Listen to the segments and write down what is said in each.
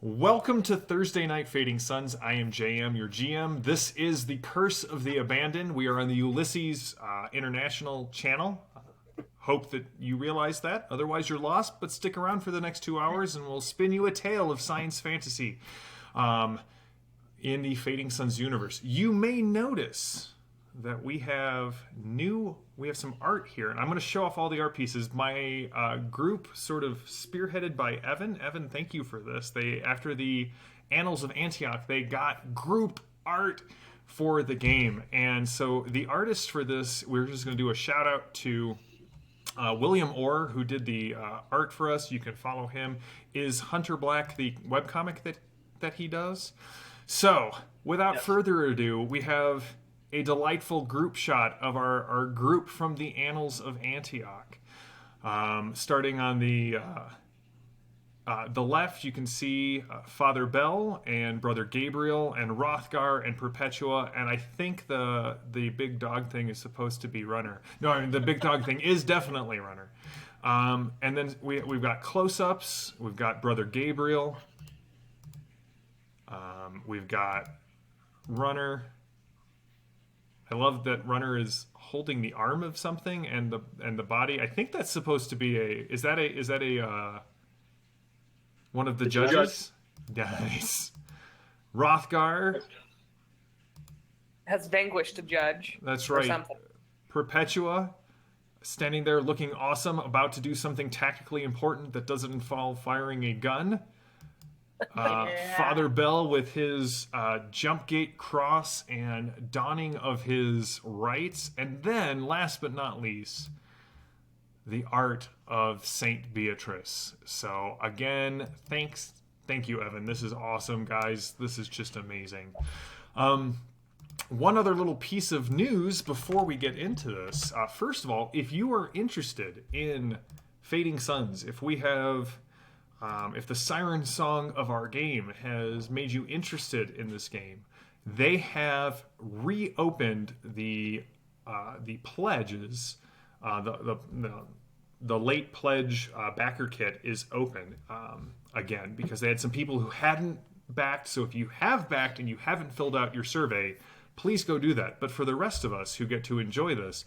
Welcome to Thursday Night Fading Suns. I am JM, your GM. This is the Curse of the Abandoned. We are on the Ulysses International channel. Hope that you realize that. Otherwise, you're lost, but stick around for the next 2 hours and we'll spin you a tale of science fantasy in the Fading Suns universe. You may notice that we have some art here, and I'm going to show off all the art pieces. My group, sort of spearheaded by Evan. Evan, thank you for this. After the Annals of Antioch, they got group art for the game, and so the artist for this, we're just going to do a shout out to William Orr, who did the art for us. You can follow him. Is Hunter Black the webcomic that he does? So, without further ado, we have a delightful group shot of our group from the Annals of Antioch. Starting on the left, you can see Father Bell and Brother Gabriel and Rothgar and Perpetua, and I think the big dog thing is supposed to be Runner. No, I mean, the big dog thing is definitely Runner. And then we've got close-ups. We've got Brother Gabriel. We've got Runner. I love that Runner is holding the arm of something and the body. I think that's supposed to be is that a one of the judges? Nice. Rothgar has vanquished a judge. That's right. Perpetua standing there looking awesome, about to do something tactically important that doesn't involve firing a gun. Father Bell with his jump gate cross and donning of his rights. And then, last but not least, the art of Saint Beatrice. So again, thank you, Evan. This is awesome, guys. This is just amazing. One other little piece of news before we get into this. First of all, if you are interested in Fading Suns, if the siren song of our game has made you interested in this game, they have reopened the pledges. The late pledge backer kit is open again because they had some people who hadn't backed. So if you have backed and you haven't filled out your survey, please go do that. But for the rest of us who get to enjoy this,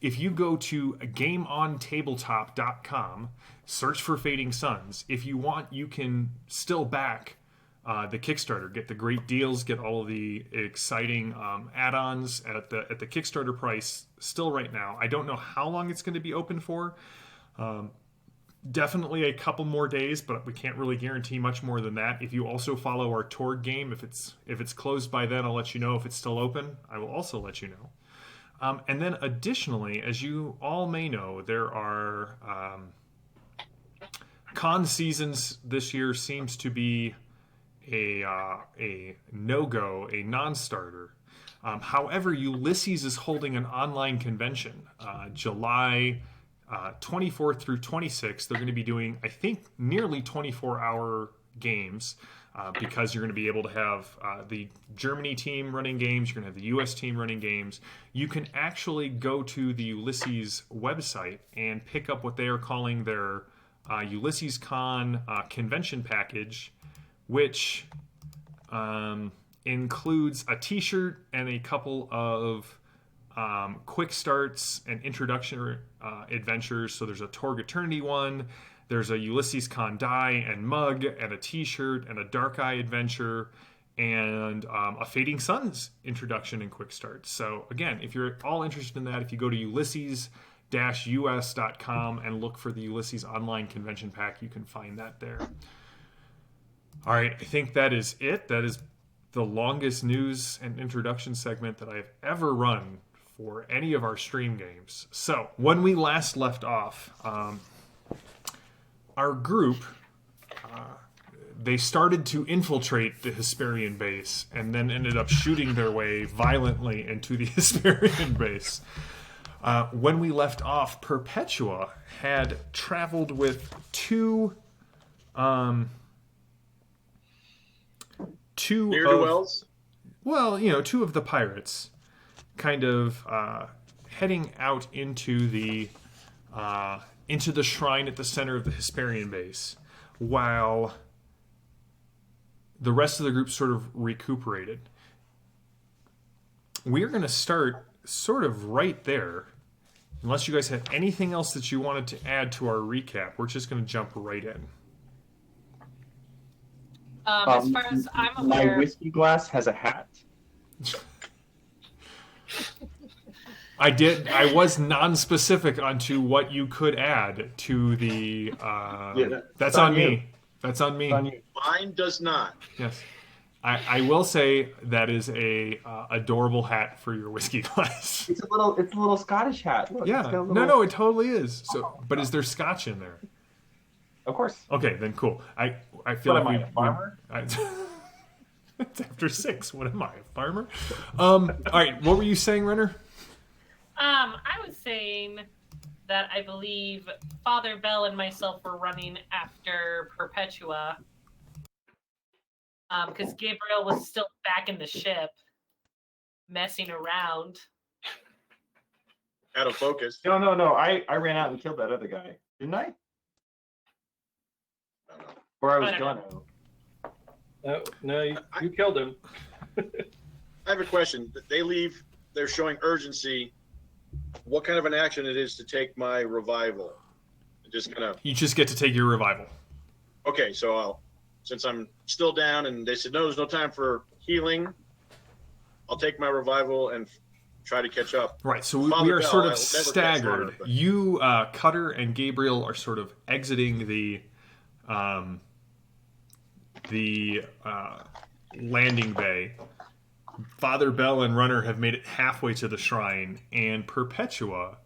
if you go to gameontabletop.com, search for Fading Suns. If you want, you can still back the Kickstarter, get the great deals, get all of the exciting add-ons at the Kickstarter price still right now. I don't know how long it's going to be open for. Definitely a couple more days, but we can't really guarantee much more than that. If you also follow our Torg game, if it's closed by then, I'll let you know. If it's still open, I will also let you know. And then additionally, as you all may know, there are con seasons this year seems to be a no-go, a non-starter. However, Ulysses is holding an online convention, July 24th through 26th. They're going to be doing, I think, nearly 24-hour games. Because you're going to be able to have the Germany team running games, you're going to have the U.S. team running games. You can actually go to the Ulysses website and pick up what they are calling their Ulysses Con convention package, which includes a t-shirt and a couple of quick starts and introduction adventures. So there's a Torg Eternity one. There's a Ulysses Con die and mug and a t-shirt and a Dark Eye adventure and a Fading Suns introduction and quick start. So again, if you're all interested in that, if you go to ulysses-us.com and look for the Ulysses Online Convention Pack, you can find that there. All right, I think that is it. That is the longest news and introduction segment that I've ever run for any of our stream games. So when we last left off, our group, they started to infiltrate the Hesparian base and then ended up shooting their way violently into the Hesparian base. When we left off, Perpetua had traveled with two of the pirates, kind of heading out into the shrine at the center of the Hesparian base, while the rest of the group sort of recuperated. We're going to start sort of right there. Unless you guys have anything else that you wanted to add to our recap, we're just going to jump right in. As far as I'm aware, my whiskey glass has a hat. I was non-specific onto what you could add to the. That's on me. That's on me. Mine does not. Yes, I will say that is a adorable hat for your whiskey glass. It's a little Scottish hat. Look, Yeah, no, it totally is. So, but is there scotch in there? Of course. Okay, then cool. I feel What like am I, a farmer? It's after 6. What am I, a farmer? All right, what were you saying, Renner? I was saying that I believe Father Bell and myself were running after Perpetua. Because Gabriel was still back in the ship, messing around. Out of focus. No. I ran out and killed that other guy, didn't I? I don't know. Or I was I don't gonna. No, you killed him. I have a question. They leave. They're showing urgency. What kind of an action it is to take my revival? Just kind of. You just get to take your revival. Okay, so since I'm still down, and they said no, there's no time for healing. I'll take my revival and try to catch up. Right, so we Father are Bell, sort I will of never catch staggered. Runner, but- You, Cutter, and Gabriel are sort of exiting the landing bay. Father Bell and Runner have made it halfway to the shrine, and Perpetua,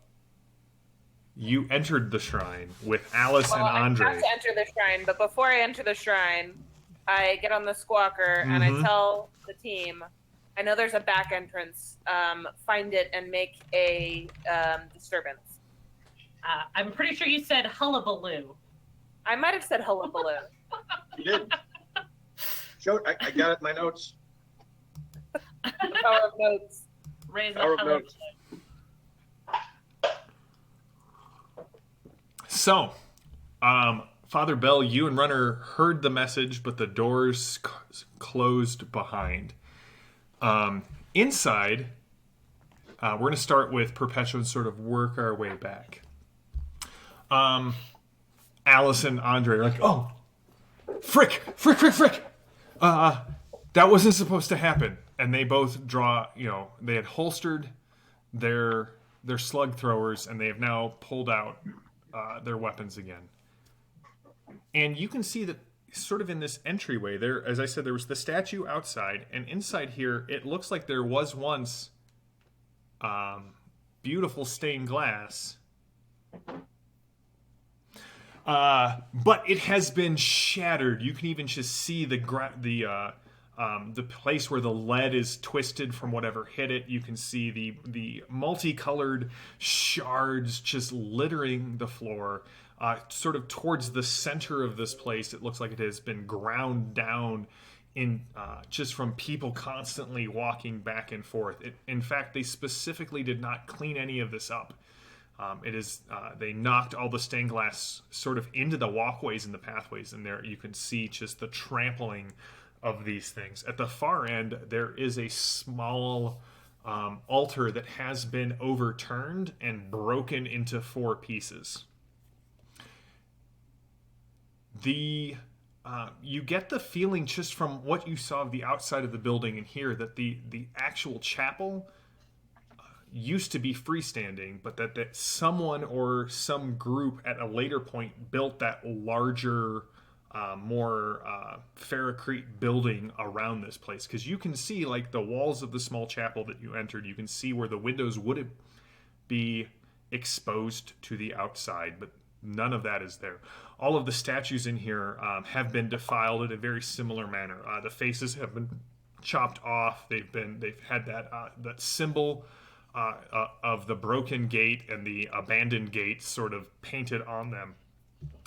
you entered the shrine with Alice and Andre. I have to enter the shrine, but before I enter the shrine, I get on the squawker and I tell the team, I know there's a back entrance. Find it and make a disturbance. I'm pretty sure you said hullabaloo. I might have said hullabaloo. You did. I got it in my notes. The power of notes. Raise a Power of hullabaloo. notes. So, Father Bell, you and Runner heard the message, but the doors closed behind. Inside, we're going to start with Perpetua and sort of work our way back. Alice and Andre are like, oh, frick. That wasn't supposed to happen. And they both draw, they had holstered their slug throwers, and they have now pulled out their weapons again. And you can see that sort of in this entryway there, as I said, there was the statue outside, and inside here it looks like there was once beautiful stained glass, but it has been shattered. You can even just see the place where the lead is twisted from whatever hit it. You can see the multicolored shards just littering the floor. Sort of towards the center of this place, it looks like it has been ground down in just from people constantly walking back and forth. In fact, they specifically did not clean any of this up. They knocked all the stained glass sort of into the walkways and the pathways, and there you can see just the trampling of these things. At the far end, there is a small altar that has been overturned and broken into 4 pieces. You get the feeling just from what you saw of the outside of the building and here that the actual chapel used to be freestanding, but that someone or some group at a later point built that larger, more Ferrocrete building around this place. Because you can see, like, the walls of the small chapel that you entered, you can see where the windows would be exposed to the outside, but none of that is there. All of the statues in here have been defiled in a very similar manner. The faces have been chopped off. They've had that symbol of the broken gate and the abandoned gate sort of painted on them.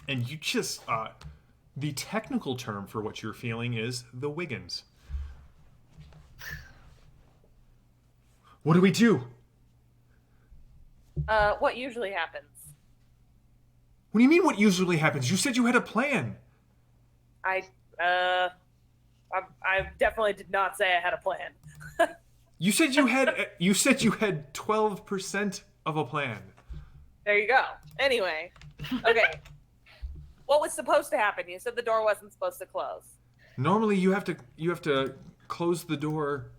And you just the technical term for what you're feeling is the Wiggins. What do we do? What usually happens? What do you mean what usually happens? You said you had a plan. I definitely did not say I had a plan. You said you had 12% of a plan. There you go. Anyway, okay. What was supposed to happen? You said the door wasn't supposed to close. Normally you have to close the door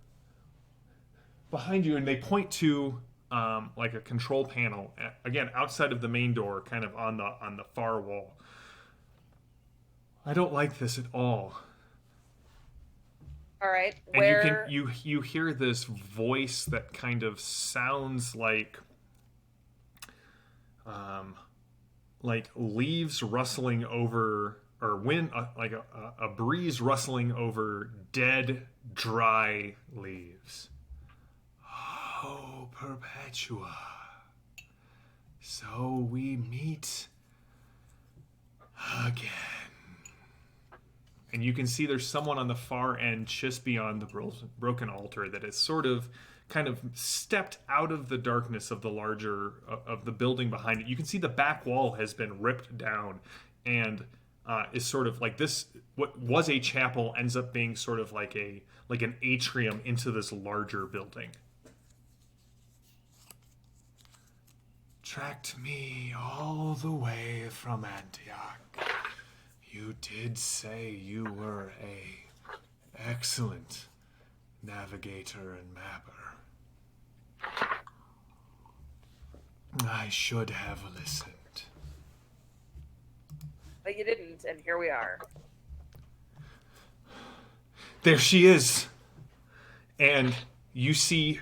behind you, and they point to like a control panel, again outside of the main door, kind of on the far wall. I don't like this at all. All right. And Where you hear this voice that kind of sounds like leaves rustling over, or wind, like a breeze rustling over dead, dry leaves. Oh, Perpetua. So we meet again. And you can see there's someone on the far end, just beyond the broken altar, that has sort of kind of stepped out of the darkness of the larger of the building behind it. You can see the back wall has been ripped down, and is sort of like this. What was a chapel ends up being sort of like an atrium into this larger building. Tracked me all the way from Antioch. You did say you were a excellent navigator and mapper. I should have listened. but you didn't, and here we are. There she is. And you see,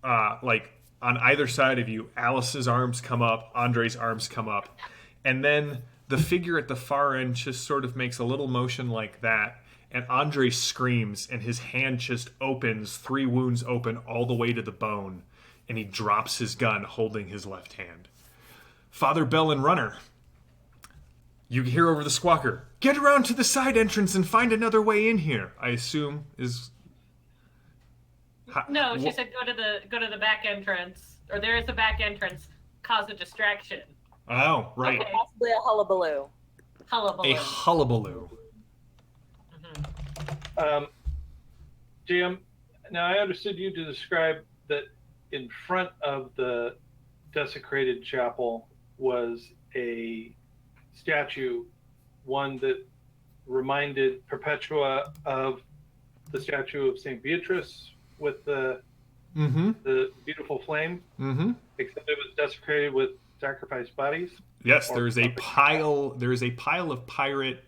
like, on either side of you, Alice's arms come up, Andre's arms come up, and then the figure at the far end just sort of makes a little motion like that, and Andre screams, and his hand just opens, 3 wounds open all the way to the bone, and he drops his gun, holding his left hand. Father Bell and Runner, you hear over the squawker, "Get around to the side entrance and find another way in here," I assume is... No, she said go to the back entrance, or there is a back entrance, cause a distraction. Oh, right. Okay. Possibly a hullabaloo. Hullabaloo. A hullabaloo. Jim, now I understood you to describe that in front of the desecrated chapel was a statue, one that reminded Perpetua of the statue of St. Beatrice with the beautiful flame, except it was desecrated with sacrificed bodies. Yes, there's a pile. There is a pile of pirate.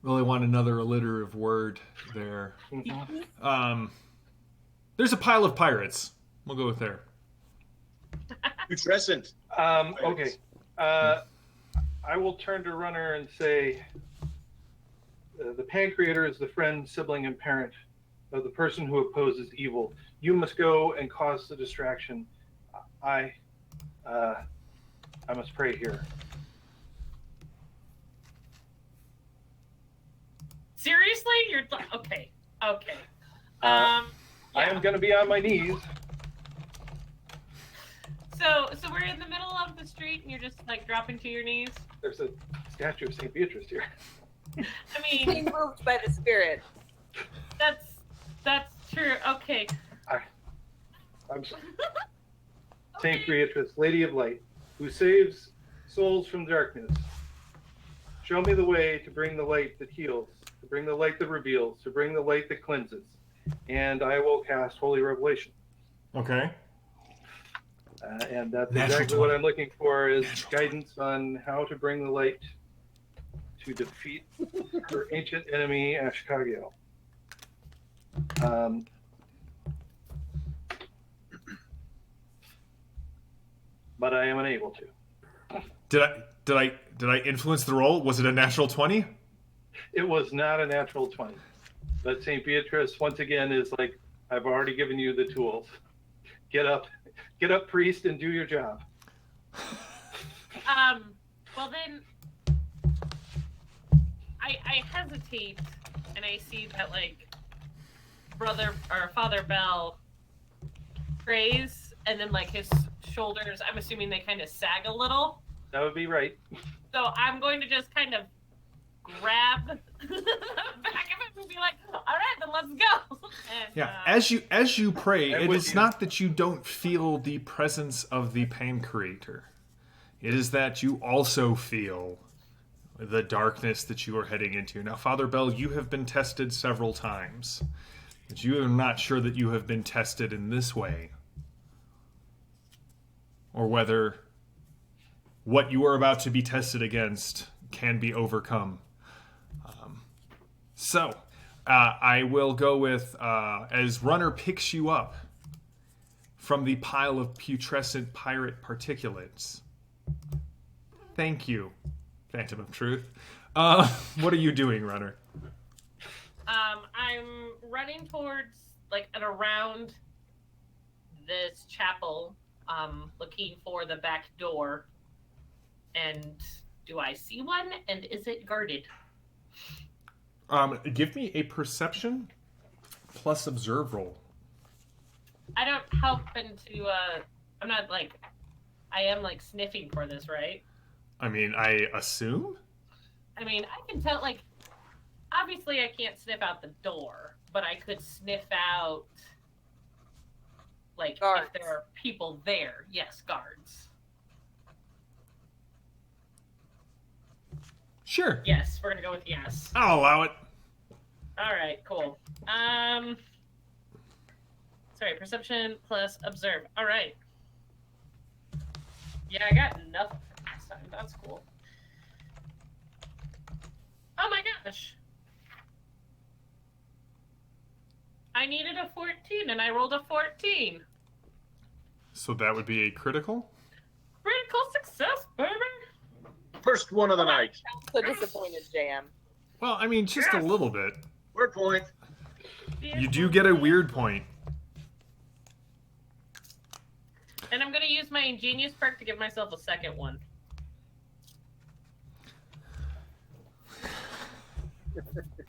Really want another alliterative word there. There's a pile of pirates. We'll go with there. Putrescent. Okay. I will turn to Runner and say, the Pancreator is the friend, sibling, and parent of the person who opposes evil. You must go and cause the distraction. I must pray here. Seriously? You're okay. Okay. I Yeah. am going to be on my knees. So we're in the middle of the street, and you're just like dropping to your knees. There's a statue of St. Beatrice here. I mean, Being moved by the spirit. that's true. Okay. I'm sorry. St. Beatrice, Lady of Light, who saves souls from darkness. Show me the way to bring the light that heals, to bring the light that reveals, to bring the light that cleanses, and I will cast Holy Revelation. Okay. And that's Natural exactly 20. what I'm looking for is Natural guidance on how to bring the light to defeat her ancient enemy, Ashkagael. But I am unable to. Did I influence the roll? Was it a natural 20? It was not a natural 20. But St. Beatrice, once again, is like, I've already given you the tools. Get up, priest, and do your job. Well then, I hesitate, and I see that like Father Bell prays, and then like his shoulders, I'm assuming they kind of sag a little. That would be right. So I'm going to just kind of grab the back of him and be like, all right, then let's go. And, Yeah, as you pray, I'm it with is you. not that you don't feel the presence of the Pancreator. It is that you also feel the darkness that you are heading into. Now, Father Bell, you have been tested several times, but you are not sure that you have been tested in this way, or whether what you are about to be tested against can be overcome. So, I will go with, as Runner picks you up from the pile of putrescent pirate particulates. Thank you, Phantom of Truth. What are you doing, Runner? I'm running towards, like, and around this chapel, looking for the back door. And do I see one? And is it guarded? Give me a perception plus observe roll. I don't happen to, I'm not, like, I am, like, sniffing for this, right? I mean, I assume? I mean, I can tell, like, obviously I can't sniff out the door, but I could sniff out, like, Guards. if there are people there. Yes, guards. Sure. Yes, we're gonna go with yes. I'll allow it. All right, cool. Sorry, perception plus observe. All right. Yeah, I got nothing this time. That's cool. Oh my gosh. I needed a 14 and I rolled a 14. So that would be a critical? Critical success, baby. First one of the night. So disappointed, JM. Well, I mean, just a little bit. Word point. You do get a weird point. And I'm going to use my ingenious perk to give myself a second one.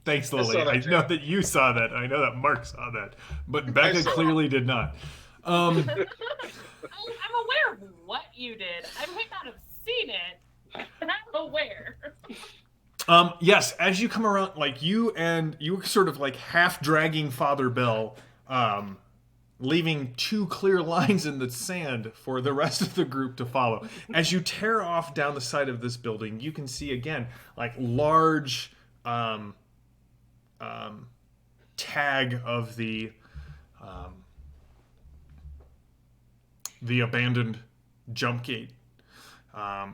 Thanks, I Lily. saw that I too. know that you saw that. I know that Mark saw that. But Becca saw clearly did not. I'm aware of what you did. I may not have seen it, but I'm aware. Yes, as you come around, like you were sort of like half dragging Father Bell, leaving two clear lines in the sand for the rest of the group to follow. As you tear off down the side of this building, you can see again like large tag of the abandoned jump gate.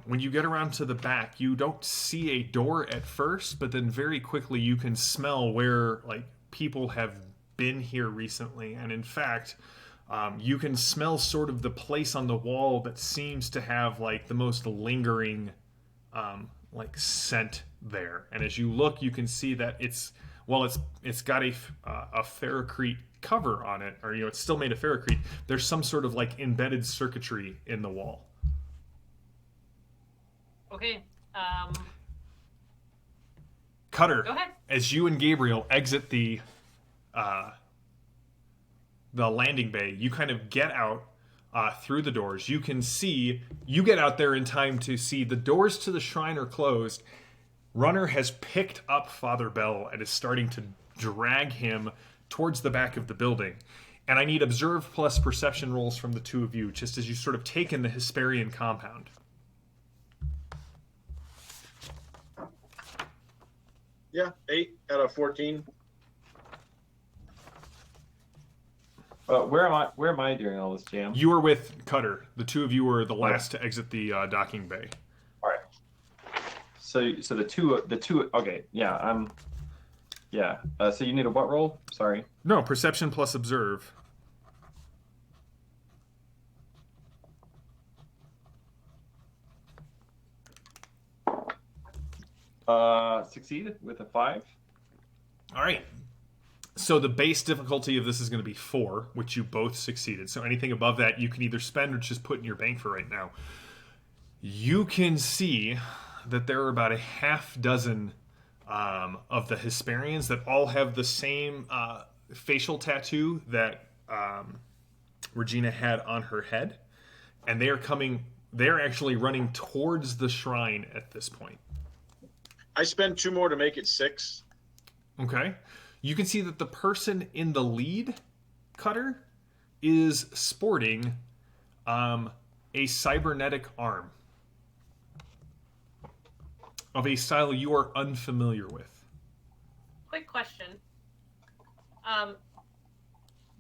When you get around to the back, you don't see a door at first, but then very quickly you can smell where like people have been here recently, and in fact, you can smell sort of the place on the wall that seems to have like the most lingering like scent there. And as you look, you can see that it's got a ferrocrete cover on it, or it's still made of ferrocrete. There's some sort of like embedded circuitry in the wall. Okay. Cutter, Go ahead. as you and Gabriel exit the landing bay, you kind of get out through the doors. You get out there in time to see the doors to the shrine are closed. Runner has picked up Father Bell and is starting to drag him towards the back of the building. And I need observe plus perception rolls from the two of you, just as you sort of take in the Hesparian compound. Yeah, 8 out of 14. Where am I during all this, Jam? You are with Cutter. The two of you were the last to exit the docking bay. All right. So the two. Okay, yeah, yeah. So you need a what roll? Sorry. No, perception plus observe. Succeed with a 5. All right. So the base difficulty of this is going to be 4, which you both succeeded. So anything above that, you can either spend or just put in your bank for right now. You can see that there are about a half dozen of the Hesparians that all have the same facial tattoo that Regina had on her head, and they're actually running towards the shrine at this point. I spend 2 more to make it 6. Okay. You can see that the person in the lead cutter is sporting a cybernetic arm of a style you are unfamiliar with. Quick question.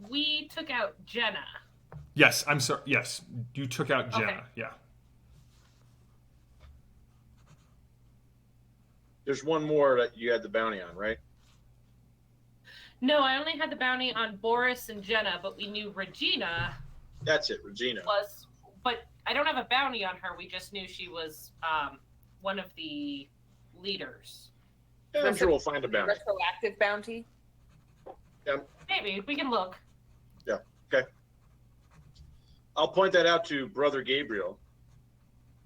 We took out Jenna. Yes, I'm sorry. Yes, you took out Jenna. Okay. Yeah. There's one more that you had the bounty on, right? No, I only had the bounty on Boris and Jenna, but we knew Regina That's it, Regina. was. But I don't have a bounty on her. We just knew she was one of the leaders. Yeah, I'm sure we'll find a bounty. Retroactive bounty. Maybe we can look. Yeah. Okay. I'll point that out to Brother Gabriel.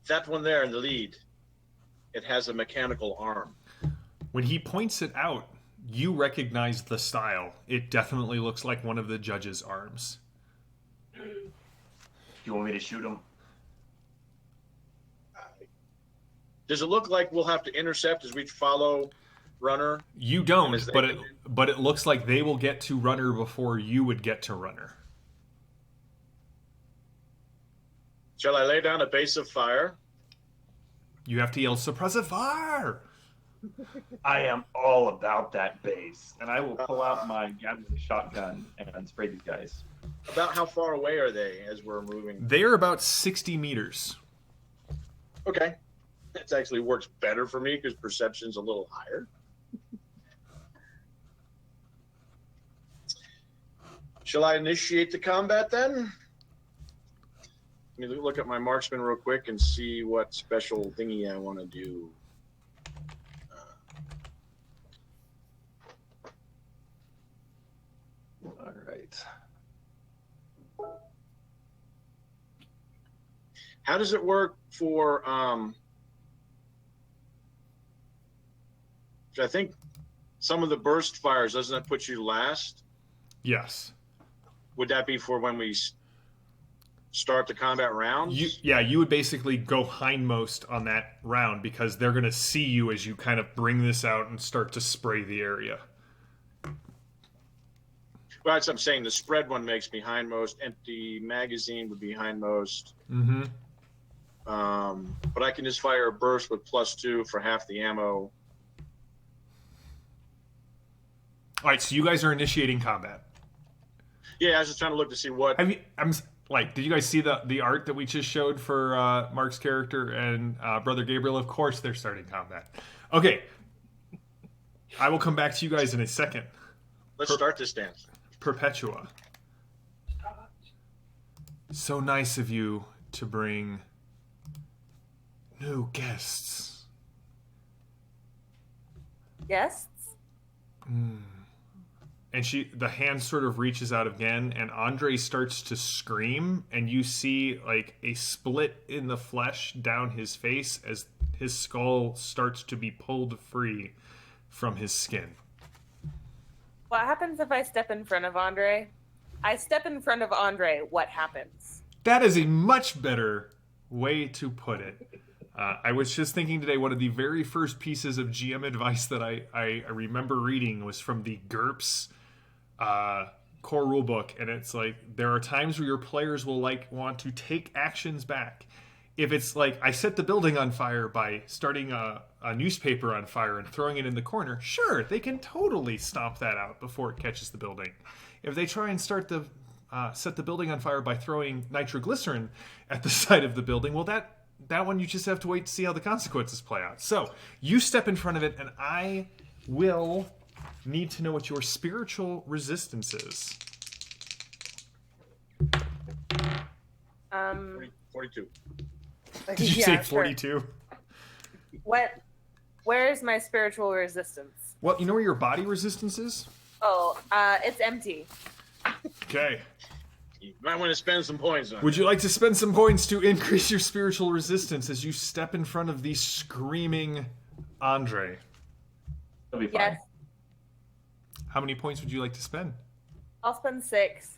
That one there in the lead, it has a mechanical arm. When he points it out, you recognize the style. It definitely looks like one of the judge's arms. You want me to shoot him? Does it look like we'll have to intercept as we follow Runner? You don't, As they but come in? but it looks like they will get to Runner before you would get to Runner. Shall I lay down a base of fire? You have to yell, "Suppressive fire!" I am all about that base, and I will pull out my Gatling shotgun and spray these guys. About how far away are they as we're moving? They are about 60 meters. Okay. That actually works better for me because perception's a little higher. Shall I initiate the combat then? Let me look at my marksman real quick and see what special thingy I want to do. All right. How does it work for I think some of the burst fires, doesn't that put you last? Yes. Would that be for when we start the combat rounds? You would basically go hindmost on that round because they're going to see you as you kind of bring this out and start to spray the area. Well, that's what I'm saying. The spread one makes me hindmost. Empty magazine would be hindmost. Mm-hmm. But I can just fire a burst with +2 for half the ammo. All right, so you guys are initiating combat. Yeah, I was just trying to look to see what. Have you? Did you guys see the art that we just showed for Mark's character and Brother Gabriel? Of course, they're starting combat. Okay, I will come back to you guys in a second. Let's start this dance. Perpetua. So nice of you to bring new guests. Guests? And the hand sort of reaches out again, and Andre starts to scream, and you see like a split in the flesh down his face as his skull starts to be pulled free from his skin. What happens if I step in front of Andre? I step in front of Andre, what happens? That is a much better way to put it. I was just thinking today, one of the very first pieces of GM advice that I remember reading was from the GURPS core rulebook, and it's like there are times where your players will want to take actions back. If it's like I set the building on fire by starting a newspaper on fire and throwing it in the corner, sure, they can totally stomp that out before it catches the building. If they try and set the building on fire by throwing nitroglycerin at the side of the building, well, that one you just have to wait to see how the consequences play out. So you step in front of it, and I will need to know what your spiritual resistance is. 42. Did you say 42? Sure. Where's my spiritual resistance? Well, you know where your body resistance is? Oh, it's empty. Okay. You might want to spend some points on it. Would you like to spend some points to increase your spiritual resistance as you step in front of the screaming Andre? That'll be fine. Yes, How many points would you like to spend? I'll spend 6.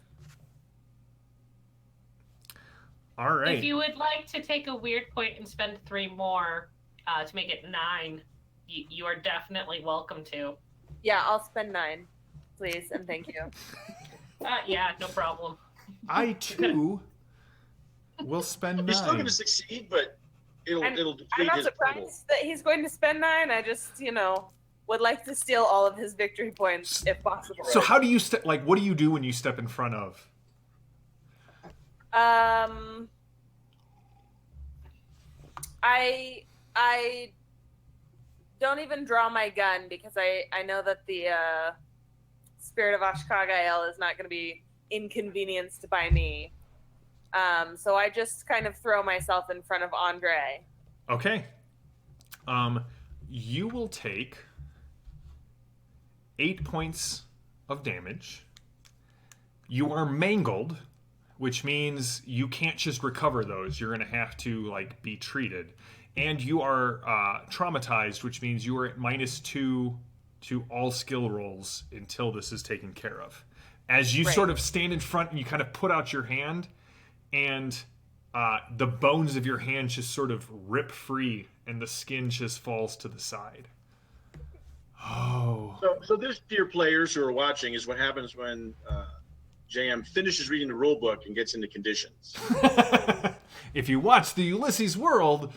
All right. If you would like to take a weird point and spend 3 more to make it 9. You are definitely welcome to. Yeah, I'll spend 9, please, and thank you. Yeah, no problem. I too will spend 9. He's still going to succeed, but it'll I'm deplete not his surprised total. that he's going to spend 9. I just, would like to steal all of his victory points if possible. So how do you what do you do when you step in front of? I don't even draw my gun because I know that the spirit of Ashkagael is not going to be inconvenienced by me. So I just kind of throw myself in front of Andre. Okay. You will take 8 points of damage. You are mangled, which means you can't just recover those. You're going to have to be treated. And you are traumatized, which means you are at -2 to all skill rolls until this is taken care of. As you sort of stand in front and you kind of put out your hand, and the bones of your hand just sort of rip free and the skin just falls to the side. Oh. So this, dear players who are watching, is what happens when JM finishes reading the rule book and gets into conditions. If you watch the Ulysses World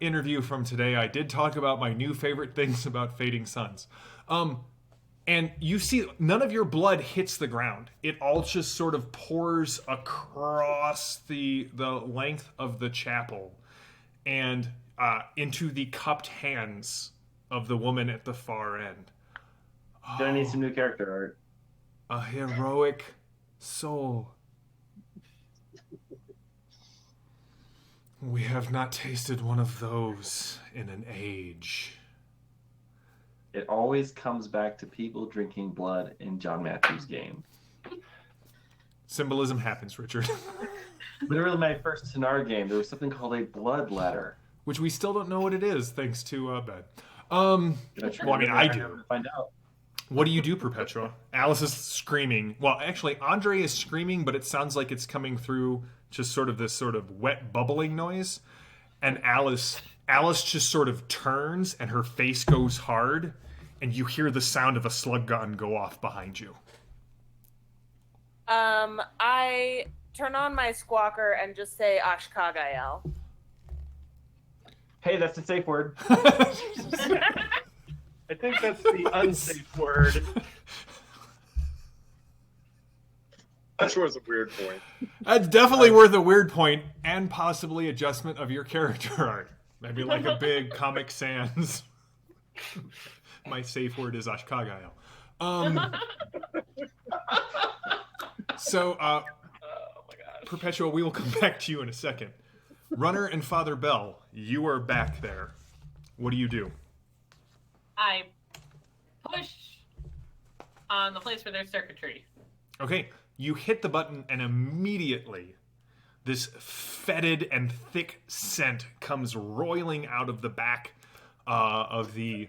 interview from today, I did talk about my new favorite things about Fading Suns. And you see none of your blood hits the ground. It all just sort of pours across the length of the chapel and into the cupped hands of the woman at the far end. Gonna need some new character art. A heroic soul. We have not tasted one of those in an age. It always comes back to people drinking blood in John Matthews' game. Symbolism happens, Richard. Literally, my first Sinar game, there was something called a blood ladder. Which we still don't know what it is, thanks to Ben. Well, I mean, I do. Find out. What do you do, Perpetua? Alice is screaming. Well, actually, Andre is screaming, but it sounds like it's coming through just sort of this sort of wet bubbling noise. And Alice just sort of turns and her face goes hard, and you hear the sound of a slug gun go off behind you. I turn on my squawker and just say Ashkagael. Hey, that's a safe word. I think that's the unsafe word. That's worth a weird point. That's definitely worth a weird point and possibly adjustment of your character art. Maybe like a big Comic Sans. My safe word is Ashkagael. So, Oh my gosh. Perpetua, we will come back to you in a second. Runner and Father Bell, you are back there. What do you do? I push on the place for their circuitry. Okay, you hit the button and immediately this fetid and thick scent comes roiling out of the back of the...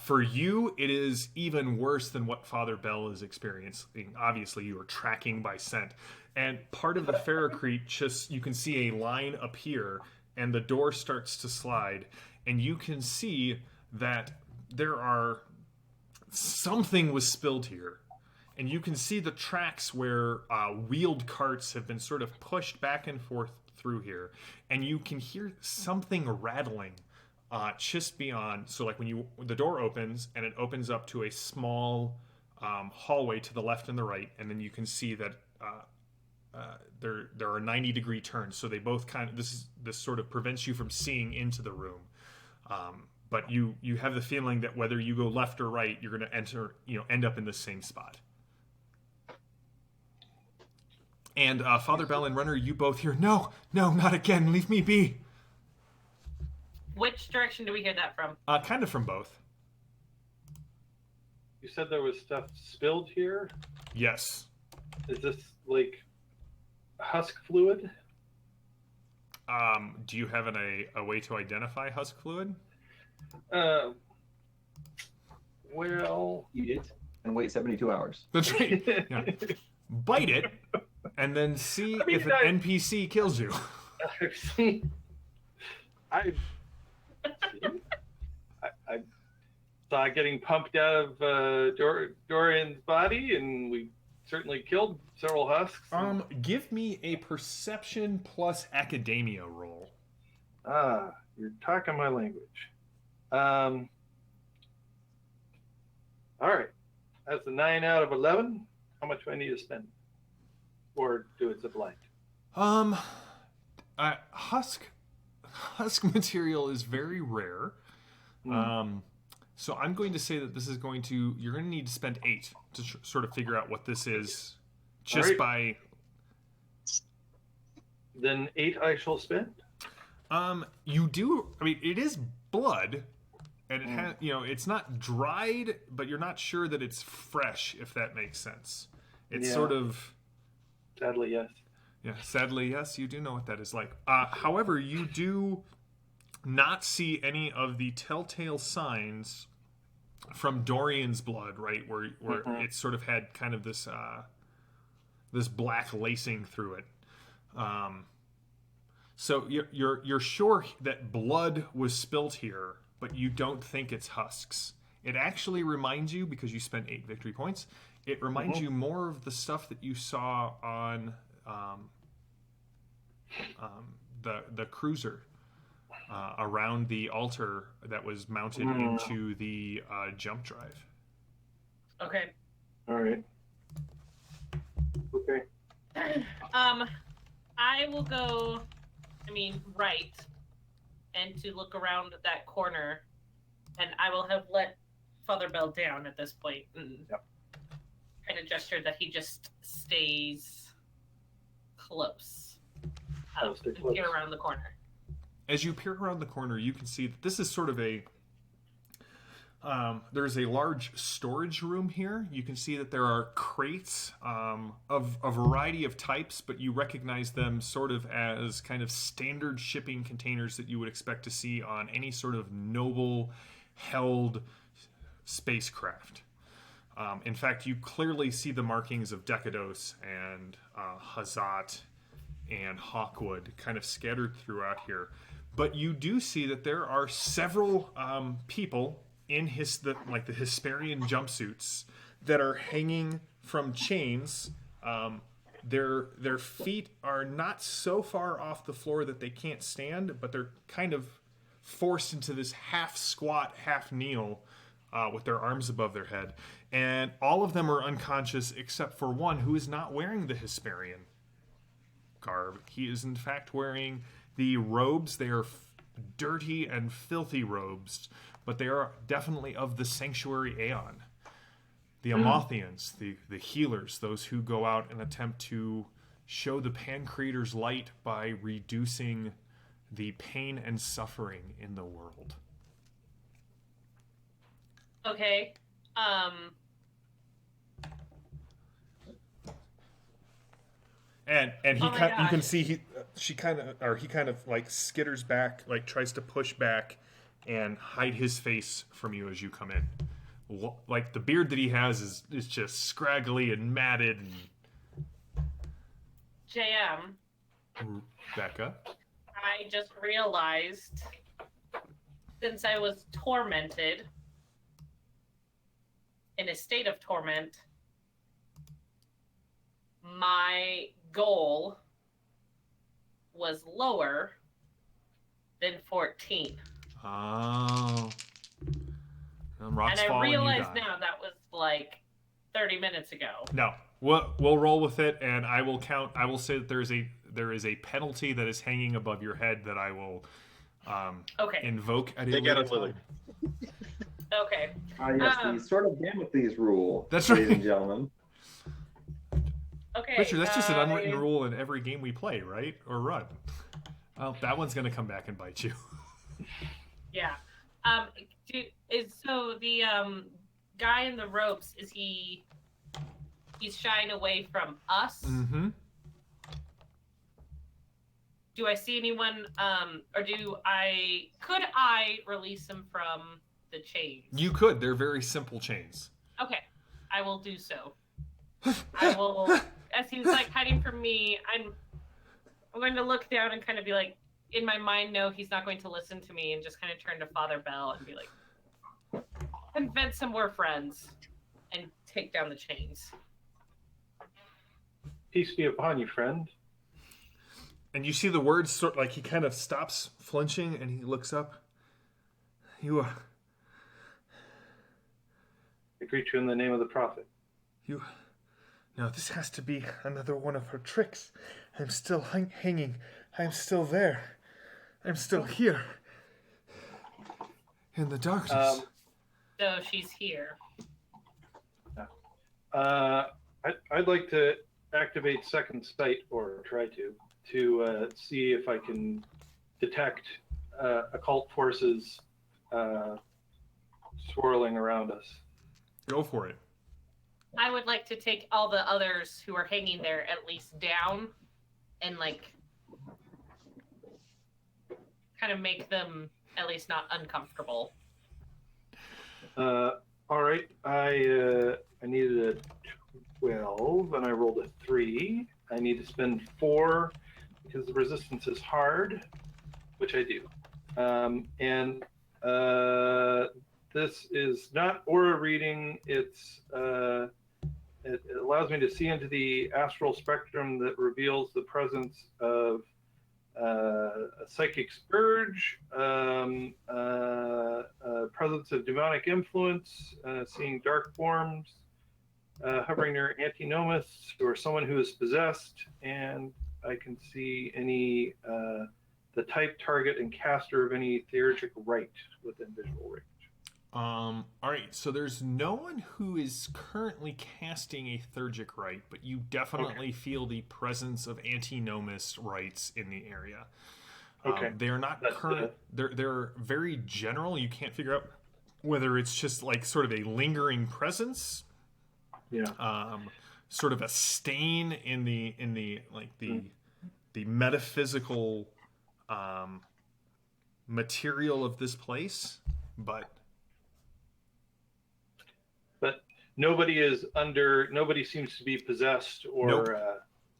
for you, it is even worse than what Father Bell is experiencing. Obviously, you are tracking by scent. And part of the Ferrocrete, just you can see a line appear, and the door starts to slide, and you can see that there are... something was spilled here. And you can see the tracks where wheeled carts have been sort of pushed back and forth through here. And you can hear something rattling just beyond. So like when the door opens, and it opens up to a small hallway to the left and the right. And then you can see that there are 90-degree turns. So they both kind of, this sort of prevents you from seeing into the room. But you have the feeling that whether you go left or right, you're going to end up in the same spot. And Father Bell and Runner, you both hear, no, not again, leave me be. Which direction do we hear that from? Kind of from both. You said there was stuff spilled here. Yes. Is this like husk fluid? Do you have a way to identify husk fluid? Well, Eat it and wait 72 hours. That's right. Yeah. Bite it, and then see if an NPC kills you. saw getting pumped out of Dorian's body, and we certainly killed several husks. Give me a perception plus academia roll. You're talking my language. All right. That's a 9 out of 11. How much do I need to spend? Or do it as a blind? Husk material is very rare. So I'm going to say that this is you're going to need to spend 8 to sort of figure out what this is, just right. by. Then 8 I shall spend. You do. I mean, it is blood, and it has. It's not dried, but you're not sure that it's fresh. If that makes sense, it's sort of. Sadly, yes. Yeah, sadly, yes. You do know what that is like. However, you do not see any of the telltale signs from Dorian's blood, right? Where it sort of had kind of this this black lacing through it. So you're sure that blood was spilt here, but you don't think it's husks. It actually reminds you, because you spent 8 victory points, it reminds you more of the stuff that you saw on the cruiser around the altar that was mounted into the jump drive. Okay. All right. Okay. I will go, right, and to look around that corner, and I will have let Father Bell down at this point, and kind of gesture that he just stays close. Peer around the corner. As you peer around the corner, you can see that this is sort of there's a large storage room here. You can see that there are crates of a variety of types, but you recognize them sort of as kind of standard shipping containers that you would expect to see on any sort of noble-held spacecraft. In fact, you clearly see the markings of Decados and Hazat and Hawkwood kind of scattered throughout here. But you do see that there are several people in the Hesparian jumpsuits that are hanging from chains. Their feet are not so far off the floor that they can't stand, but they're kind of forced into this half squat, half kneel with their arms above their head. And all of them are unconscious except for one who is not wearing the Hesparian garb. He is in fact wearing the robes. They are dirty and filthy robes, but they are definitely of the Sanctuary Aeon. The Amothians, the healers, those who go out and attempt to show the Pancreator's light by reducing the pain and suffering in the world. Okay. And he Oh my you can gosh. see he kind of like skitters back, like tries to push back and hide his face from you as you come in. Like the beard that he has is just scraggly and matted. JM, Becca. I just realized, since I was tormented, in a state of torment, my goal was lower than 14. Oh. Rocks And I fall realize and you die. now that was like 30 minutes ago. No, we'll roll with it, and I will count. I will say that there is a penalty that is hanging above your head that I will invoke at a later time. Okay. Yes, the sort of Damocles rule. That's ladies right. and gentlemen. Okay. Richard, that's just an unwritten rule in every game we play, right? Or run. Well, that one's going to come back and bite you. Yeah. So the guy in the ropes, he's shying away from us? Mm-hmm. Do I see anyone, or could I release him from the chains? You could. They're very simple chains. Okay. I will do so. I will, as he's like hiding from me, I'm going to look down and kind of be like, in my mind, no, he's not going to listen to me, and just kind of turn to Father Bell and be like, convince him we're friends and take down the chains. Peace be upon you, friend. And you see the words sort like he kind of stops flinching and he looks up. You are. I greet you in the name of the prophet. You. Now this has to be another one of her tricks. I'm still hanging. I'm still there. I'm still here. In the darkness. So she's here. I'd like to activate second sight, or try to see if I can detect occult forces swirling around us. Go for it. I would like to take all the others who are hanging there at least down and like kind of make them at least not uncomfortable. All right, I needed a 12 and I rolled a 3. I need to spend 4 because the resistance is hard, which I do. This is not aura reading. It allows me to see into the astral spectrum that reveals the presence of a psychic scourge, presence of demonic influence, seeing dark forms, hovering near antinomus or someone who is possessed, and I can see any the type, target, and caster of any theurgic rite within visual range. All right, so there's no one who is currently casting a theurgic rite, but you definitely feel the presence of antinomus rites in the area. Okay. They're not current. They're very general. You can't figure out whether it's just like sort of a lingering presence. Yeah. Sort of a stain in the metaphysical material of this place, but nobody seems to be possessed or Nope.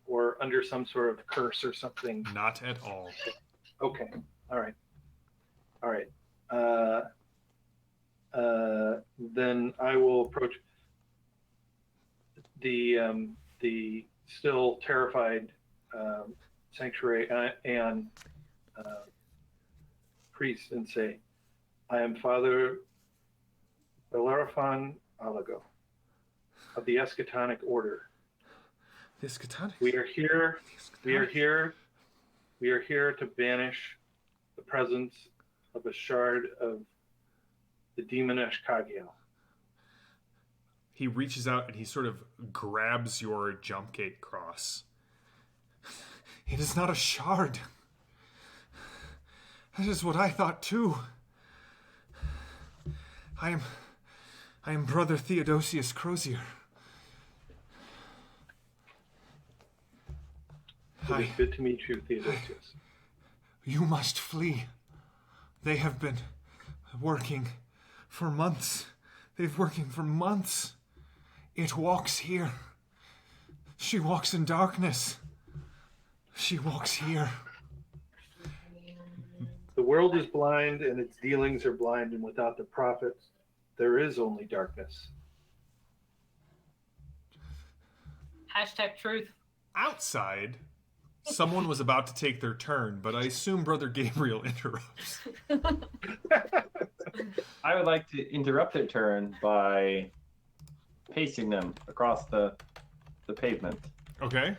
Or under some sort of curse or something. not at all. Okay. All right. Then I will approach the still terrified sanctuary and priest and say, "I am Father Bellerophon Alago of the Eschatonic Order. The Eschatonic. We are here to banish the presence of a shard of the demon Ashkagael." He reaches out and he sort of grabs your jump gate cross. It is not a shard. That is what I thought too. I am Brother Theodosius Crozier. It is good to meet you, Theodosius. You must flee. They have been working for months. They've working for months. It walks here. She walks in darkness. She walks here. The world is blind and its dealings are blind, and without the prophets, there is only darkness. Hashtag truth. Outside, someone was about to take their turn, but I assume Brother Gabriel interrupts. I would like to interrupt their turn by pacing them across the pavement Okay.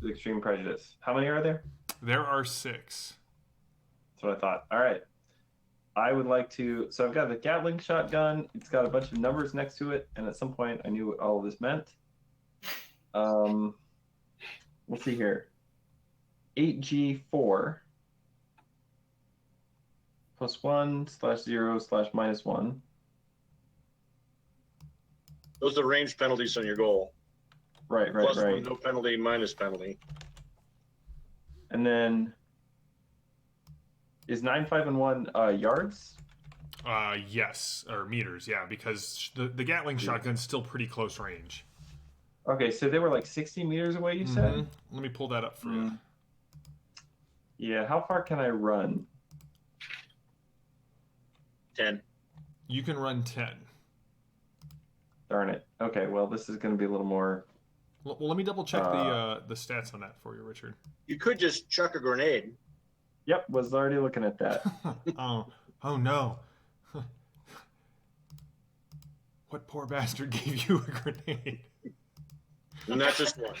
with extreme prejudice. How many are there? There are 6. That's what I thought. All right. I would like to. So I've got the Gatling shotgun. It's got a bunch of numbers next to it, and at some point I knew what all of this meant. Let's see here. 8G4 +1/0/-1. Those are range penalties on your goal. Right. +1, no penalty, minus penalty. And then is 9, 5, and 1 yards? Yes, or meters, yeah, because the Gatling shotgun's still pretty close range. Okay, so they were like 60 meters away, you said? Mhm. Let me pull that up for you. Yeah, how far can I run? 10. You can run 10. Darn it. Okay, well, this is going to be a little more. Well, let me double check the stats on that for you, Richard. You could just chuck a grenade. Yep, was already looking at that. Oh no. What poor bastard gave you a grenade? And that's just one.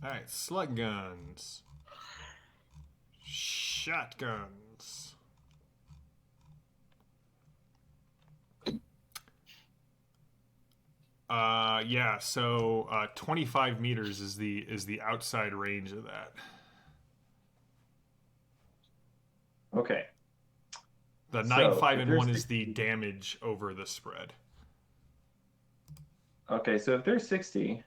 All right, slug guns. Shotguns. Yeah, so 25 meters is the outside range of that. Okay. The So, 9, 5, if and there's 1 is 60 the damage over the spread. Okay, so if there's 60,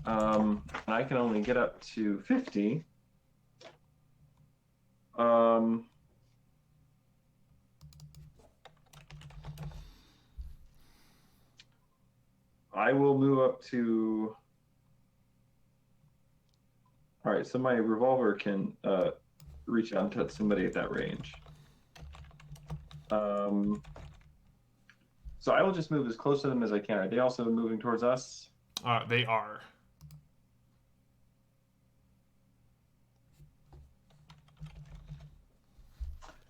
and I can only get up to 50, I will move up to. All right, so my revolver can reach out and touch somebody at that range. So I will just move as close to them as I can. Are they also moving towards us? They are.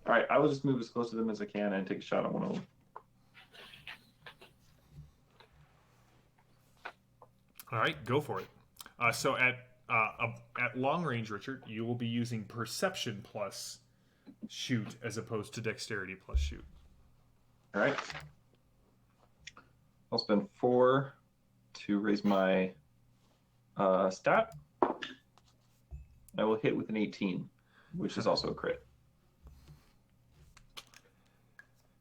All right, I will just move as close to them as I can and take a shot at one of them. All right, go for it. So at long range, Richard, you will be using perception plus shoot as opposed to dexterity plus shoot. All right. I'll spend 4 to raise my stat. I will hit with an 18, which is also a crit.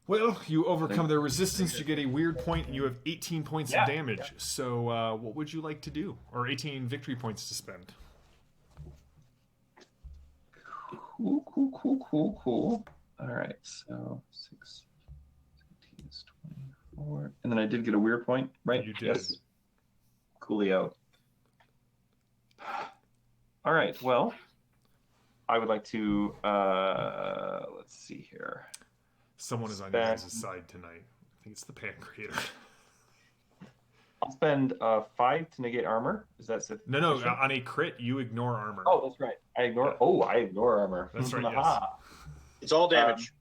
Well, you overcome their resistance. You get a weird point. You have 18 points of damage. Yeah. So what would you like to do? Or 18 victory points to spend. Cool. All right, so 6, 17 is 24. And then I did get a weird point, right? You did. Yes. Coolio. All right, well, I would like to, let's see here. Someone is on your guys' side tonight. I think it's the Pan Creator. I'll spend 5 to negate armor. Is that sufficient? No. On a crit, you ignore armor. Oh, that's right. I ignore armor. That's right. Yes. It's all damage.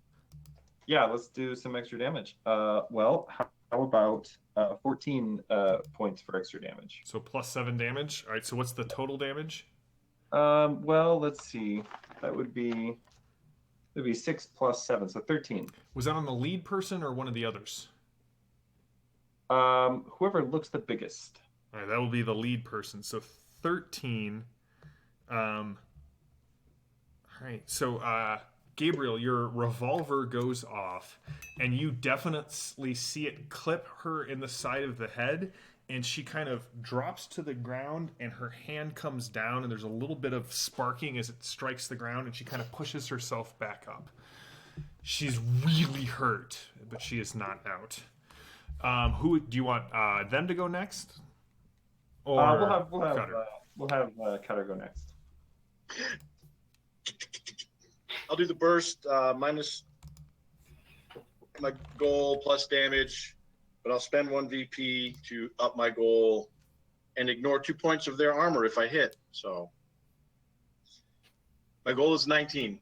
Yeah, let's do some extra damage. Well, how about 14 points for extra damage? So plus 7 damage. All right. So what's the total damage? Well, let's see. That would be 6 plus 7, so 13. Was that on the lead person or one of the others? Whoever looks the biggest. All right, that will be the lead person. So 13. All right. So Gabriel, your revolver goes off, and you definitely see it clip her in the side of the head, and she kind of drops to the ground, and her hand comes down, and there's a little bit of sparking as it strikes the ground, and she kind of pushes herself back up. She's really hurt, but she is not out. Who do you want them to go next? Or we'll have Cutter go next. I'll do the burst minus my goal plus damage, but I'll spend 1 VP to up my goal and ignore 2 points of their armor if I hit. So my goal is 19.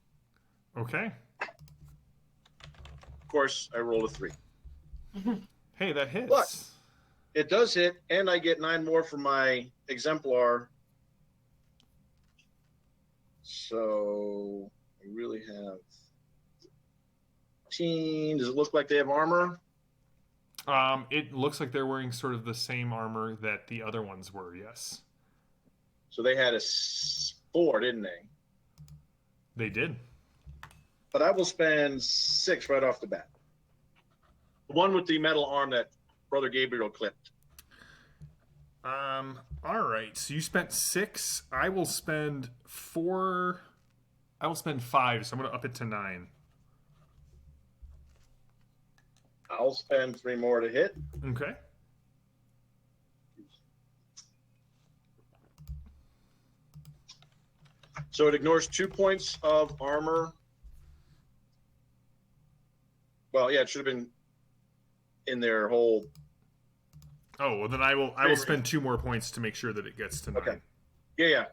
Okay. Of course, I rolled a 3. Hey, that hits. But it does hit, and I get 9 more for my exemplar. So I really have 15. Does it look like they have armor? It looks like they're wearing sort of the same armor that the other ones were, yes. So they had a 4, didn't they? They did. But I will spend 6 right off the bat. The one with the metal arm that Brother Gabriel clipped. All right. So you spent 6. I will spend 4. I will spend 5. So I'm going to up it to 9. I'll spend 3 more to hit. Okay. So it ignores 2 points of armor. Well, yeah, it should have been in their whole. Oh, well then I will spend 2 more points to make sure that it gets to 9. Okay. Yeah.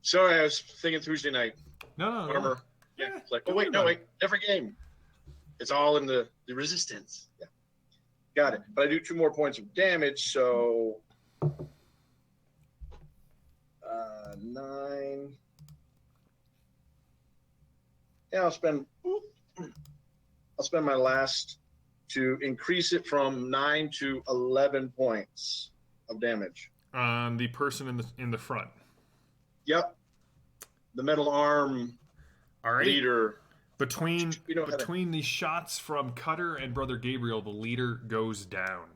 Sorry, I was thinking Tuesday night. No. Armor. Yeah. It's like, don't oh, wait, worry no, about wait. Different game. It's all in the resistance. Yeah. Got it. But I do 2 more points of damage, so 9. Yeah, I'll spend my last to increase it from 9 to 11 points of damage. On the person in the front. Yep. The metal arm All right. leader. Between the shots from Cutter and Brother Gabriel, the leader goes down.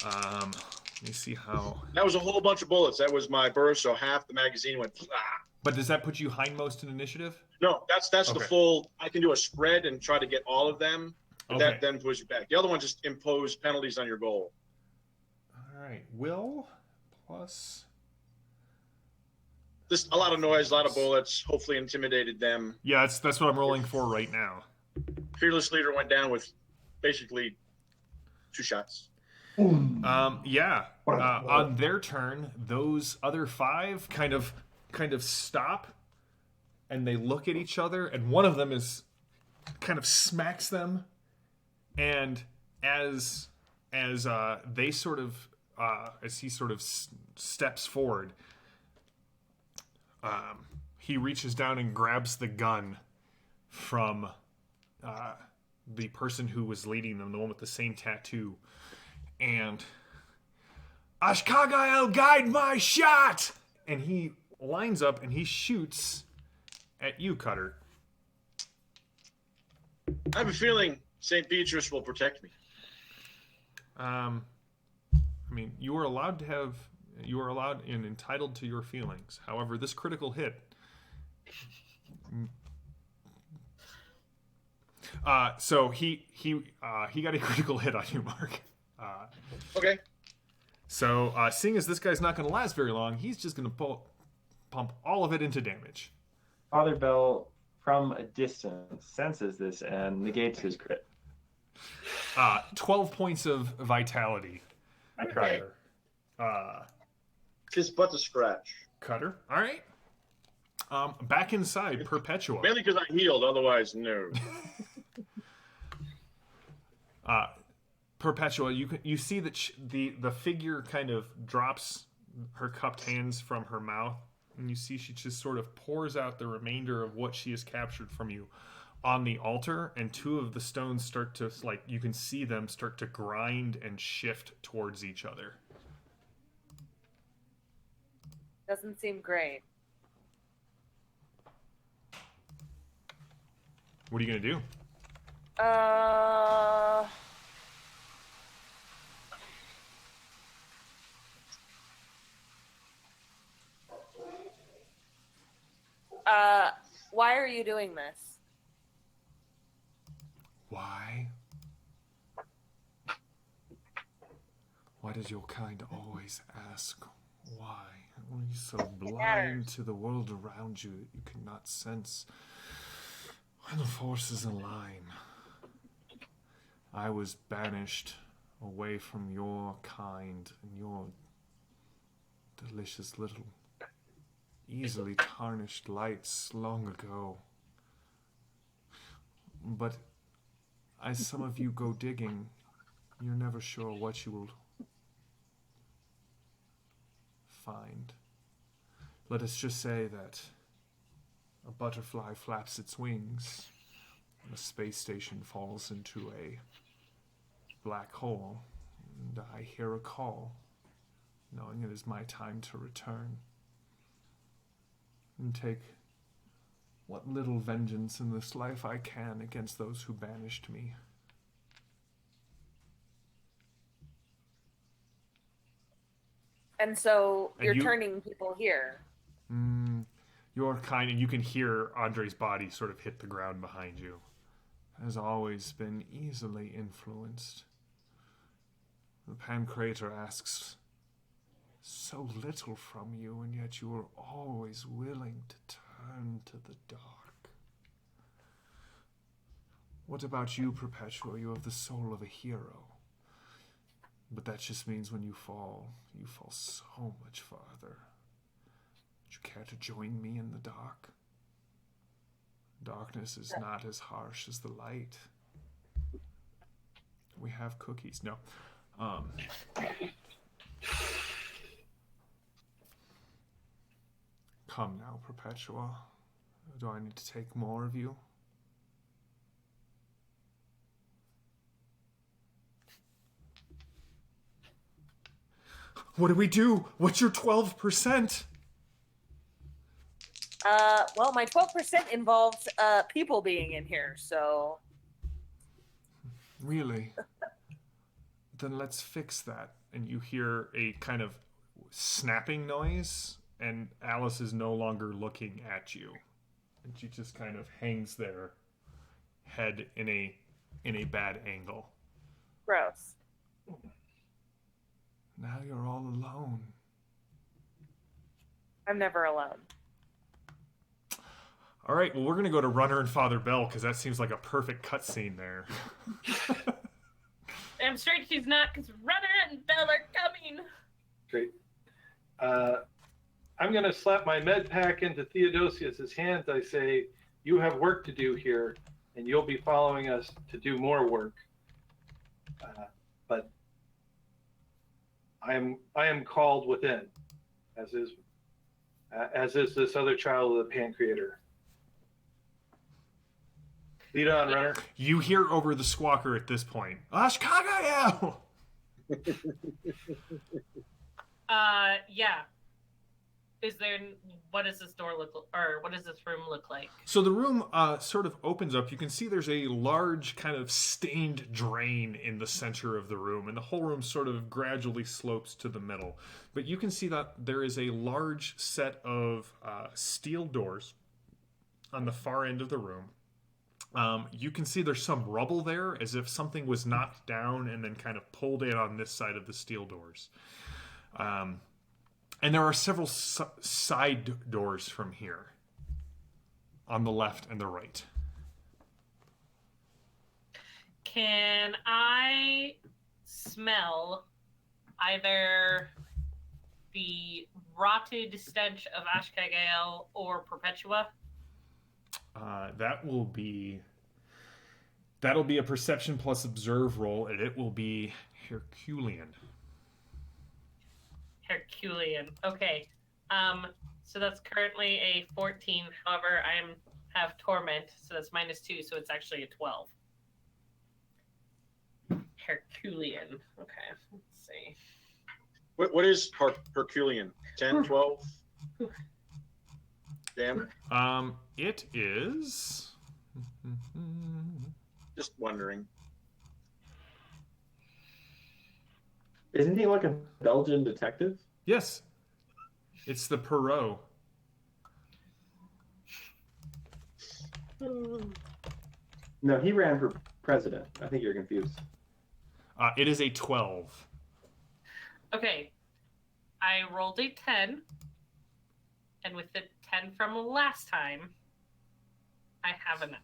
Let me see how. That was a whole bunch of bullets. That was my burst, so half the magazine went. Blah. But does that put you hindmost in initiative? No, that's Okay. the full. I can do a spread and try to get all of them. But Okay. that then puts you back. The other one just imposed penalties on your goal. All right. Will plus. Just a lot of noise, a lot of bullets. Hopefully intimidated them. Yeah, that's what I'm rolling for right now. Fearless leader went down with basically 2 shots. Yeah. On their turn, those other 5 kind of stop, and they look at each other, and one of them is kind of smacks them, and as they sort of as he sort of steps forward, he reaches down and grabs the gun from the person who was leading them, the one with the same tattoo, and Ashkagael, guide my shot! And he lines up and he shoots at you, Cutter. I have a feeling St. Beatrice will protect me. I mean, you are allowed and entitled to your feelings. However, this critical hit. So he got a critical hit on you, Mark. Okay. So seeing as this guy's not going to last very long, he's just going to pump all of it into damage. Father Bell, from a distance, senses this and negates his crit. 12 points of vitality. I try. His butt to scratch. Cutter. All right. Back inside, Perpetua. Mainly because I healed, otherwise, no. Perpetua, you see that the figure kind of drops her cupped hands from her mouth, and you see she just sort of pours out the remainder of what she has captured from you on the altar, and 2 of the stones start to, like, you can see them start to grind and shift towards each other. Doesn't seem great. What are you gonna do? Why are you doing this? Why? Why does your kind always ask why? Are you so blind to the world around you that you cannot sense when the forces align? I was banished away from your kind and your delicious little, easily tarnished lights long ago. But as some of you go digging, you're never sure what you will find. Let us just say that a butterfly flaps its wings, and a space station falls into a black hole, and I hear a call, knowing it is my time to return and take what little vengeance in this life I can against those who banished me. And so And you're you- turning people here. Your kind, and you can hear Andre's body sort of hit the ground behind you, has always been easily influenced. The Pancrator asks So little from you, and yet you are always willing to turn to the dark. What about you, Perpetua? You have the soul of a hero. But that just means when you fall so much farther. Would you care to join me in the dark? Darkness is not as harsh as the light. We have cookies. No. Come now, Perpetua. Do I need to take more of you? What do we do? What's your 12%? Well, my 12% involves people being in here, so. Really? Then let's fix that. And you hear a kind of snapping noise, and Alice is no longer looking at you. And she just kind of hangs there, head in a bad angle. Gross. Now you're all alone. I'm never alone. All right, well, we're going to go to Runner and Father Bell, because that seems like a perfect cutscene there. I'm straight she's not, because Runner and Bell are coming. Great. I'm going to slap my med pack into Theodosius's hands. I say, you have work to do here, and you'll be following us to do more work. But I am called within, as is this other child of the Pancreator. Lead on, Runner. You hear over the squawker at this point, Ashkagael! Yeah. What does this door look, or what does this room look like? So the room sort of opens up. You can see there's a large kind of stained drain in the center of the room, and the whole room sort of gradually slopes to the middle. But you can see that there is a large set of steel doors on the far end of the room. You can see there's some rubble there, as if something was knocked down and then kind of pulled in on this side of the steel doors. And there are several side doors from here, on the left and the right. Can I smell either the rotted stench of Ashkagael or Perpetua? That'll be a perception plus observe roll, and it will be Herculean. Herculean. Okay. So that's currently a 14. However, I have torment, so that's -2, so it's actually a 12. Herculean. Okay. Let's see. What is Herculean? 10, 12? Damn. It is. Just wondering. Isn't he like a Belgian detective? Yes. It's the Perot. No, he ran for president. I think you're confused. It is a 12. Okay. I rolled a 10. And with the 10 from last time, I have enough.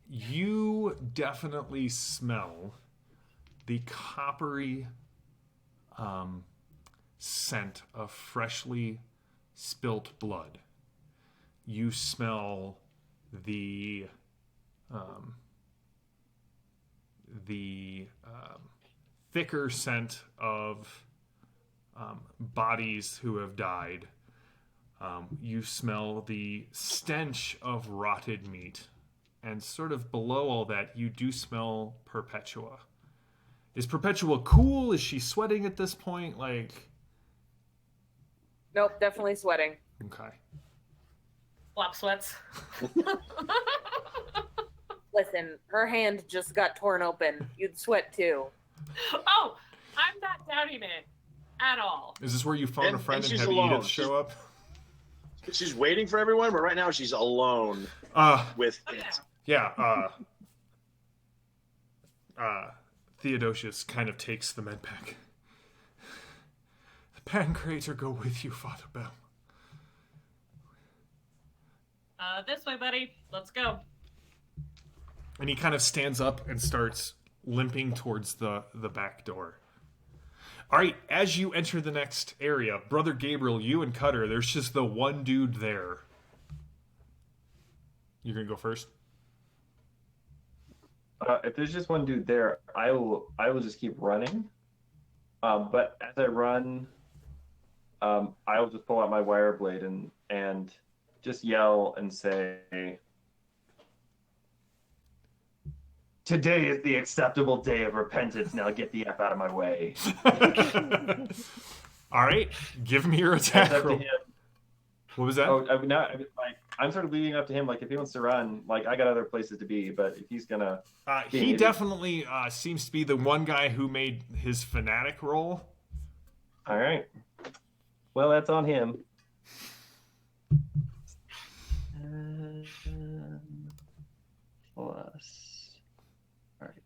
You definitely smell the coppery scent of freshly spilt blood. You smell the thicker scent of bodies who have died. You smell the stench of rotted meat. And sort of below all that, you do smell Perpetua. Is Perpetua cool? Is she sweating at this point? Like, Nope, definitely sweating. okay. Flop sweats. Listen, her hand just got torn open. You'd sweat too. Oh, I'm not doubting it at all. Is this where you phone a friend and she's have alone. Edith show up? She's waiting for everyone, but right now she's alone with Okay. it. Yeah. Theodosius kind of takes the med pack. The Pancrator go with you, Father Bell. This way, buddy. Let's go. And he kind of stands up and starts limping towards the back door. All right, as you enter the next area, Brother Gabriel, you and Cutter, there's just the one dude there. You're going to go first? If there's just one dude there, I will just keep running. But as I run, I will just pull out my wire blade and just yell and say, "Today is the acceptable day of repentance. Now get the F out of my way." All right, give me your attack roll. What was that? I'm sort of leading up to him. Like, if he wants to run, like, I got other places to be. But if he's gonna, he definitely seems to be the one guy who made his fanatic roll. All right. Well, that's on him. Plus. All right.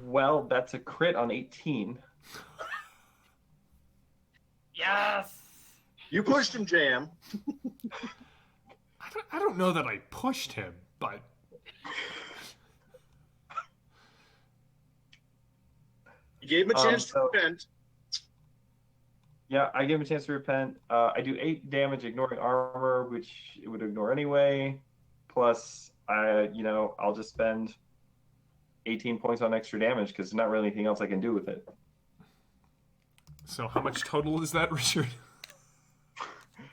Well, that's a crit on 18. Yes. You pushed him, Jam. I don't know that I pushed him, but You gave him a chance to repent. Yeah, I give him a chance to repent. I do 8 damage ignoring armor, which it would ignore anyway. Plus, I'll just spend 18 points on extra damage because there's not really anything else I can do with it. So how much total is that, Richard?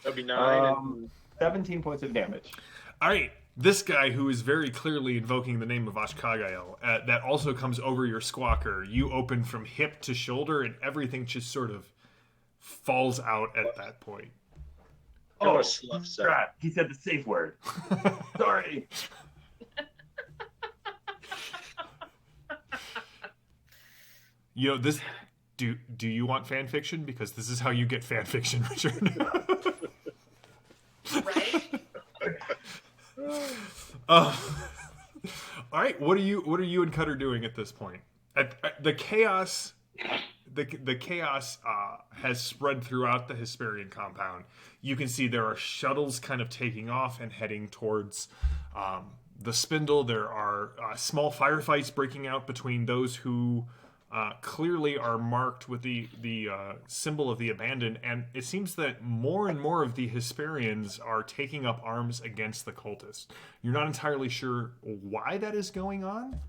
That'd be 9. 17 points of damage. All right, this guy who is very clearly invoking the name of Ashkagael, that also comes over your squawker. You open from hip to shoulder, and everything just sort of falls out at that point. Oh, crap. He said the safe word. Sorry. This... Do you want fan fiction? Because this is how you get fan fiction, Richard. Right? All right, what are you and Cutter doing at this point? The chaos has spread throughout the Hesparian compound. You can see there are shuttles kind of taking off and heading towards the spindle. There are small firefights breaking out between those who clearly are marked with the symbol of the abandoned, and it seems that more and more of the Hesparians are taking up arms against the cultists. You're not entirely sure why that is going on.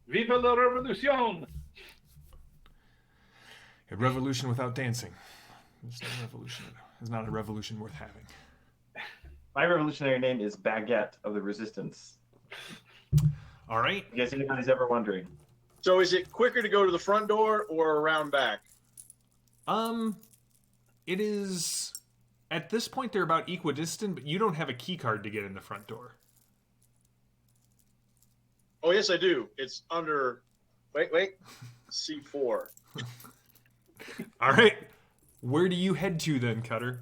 Viva la revolution! A revolution without dancing is not a revolution. Is not a revolution worth having. My revolutionary name is Baguette of the Resistance. All right. In case anybody's ever wondering. So is it quicker to go to the front door or around back? It is... At this point, they're about equidistant, but you don't have a key card to get in the front door. Oh, yes, I do. It's under... Wait. C4. All right. Where do you head to then, Cutter?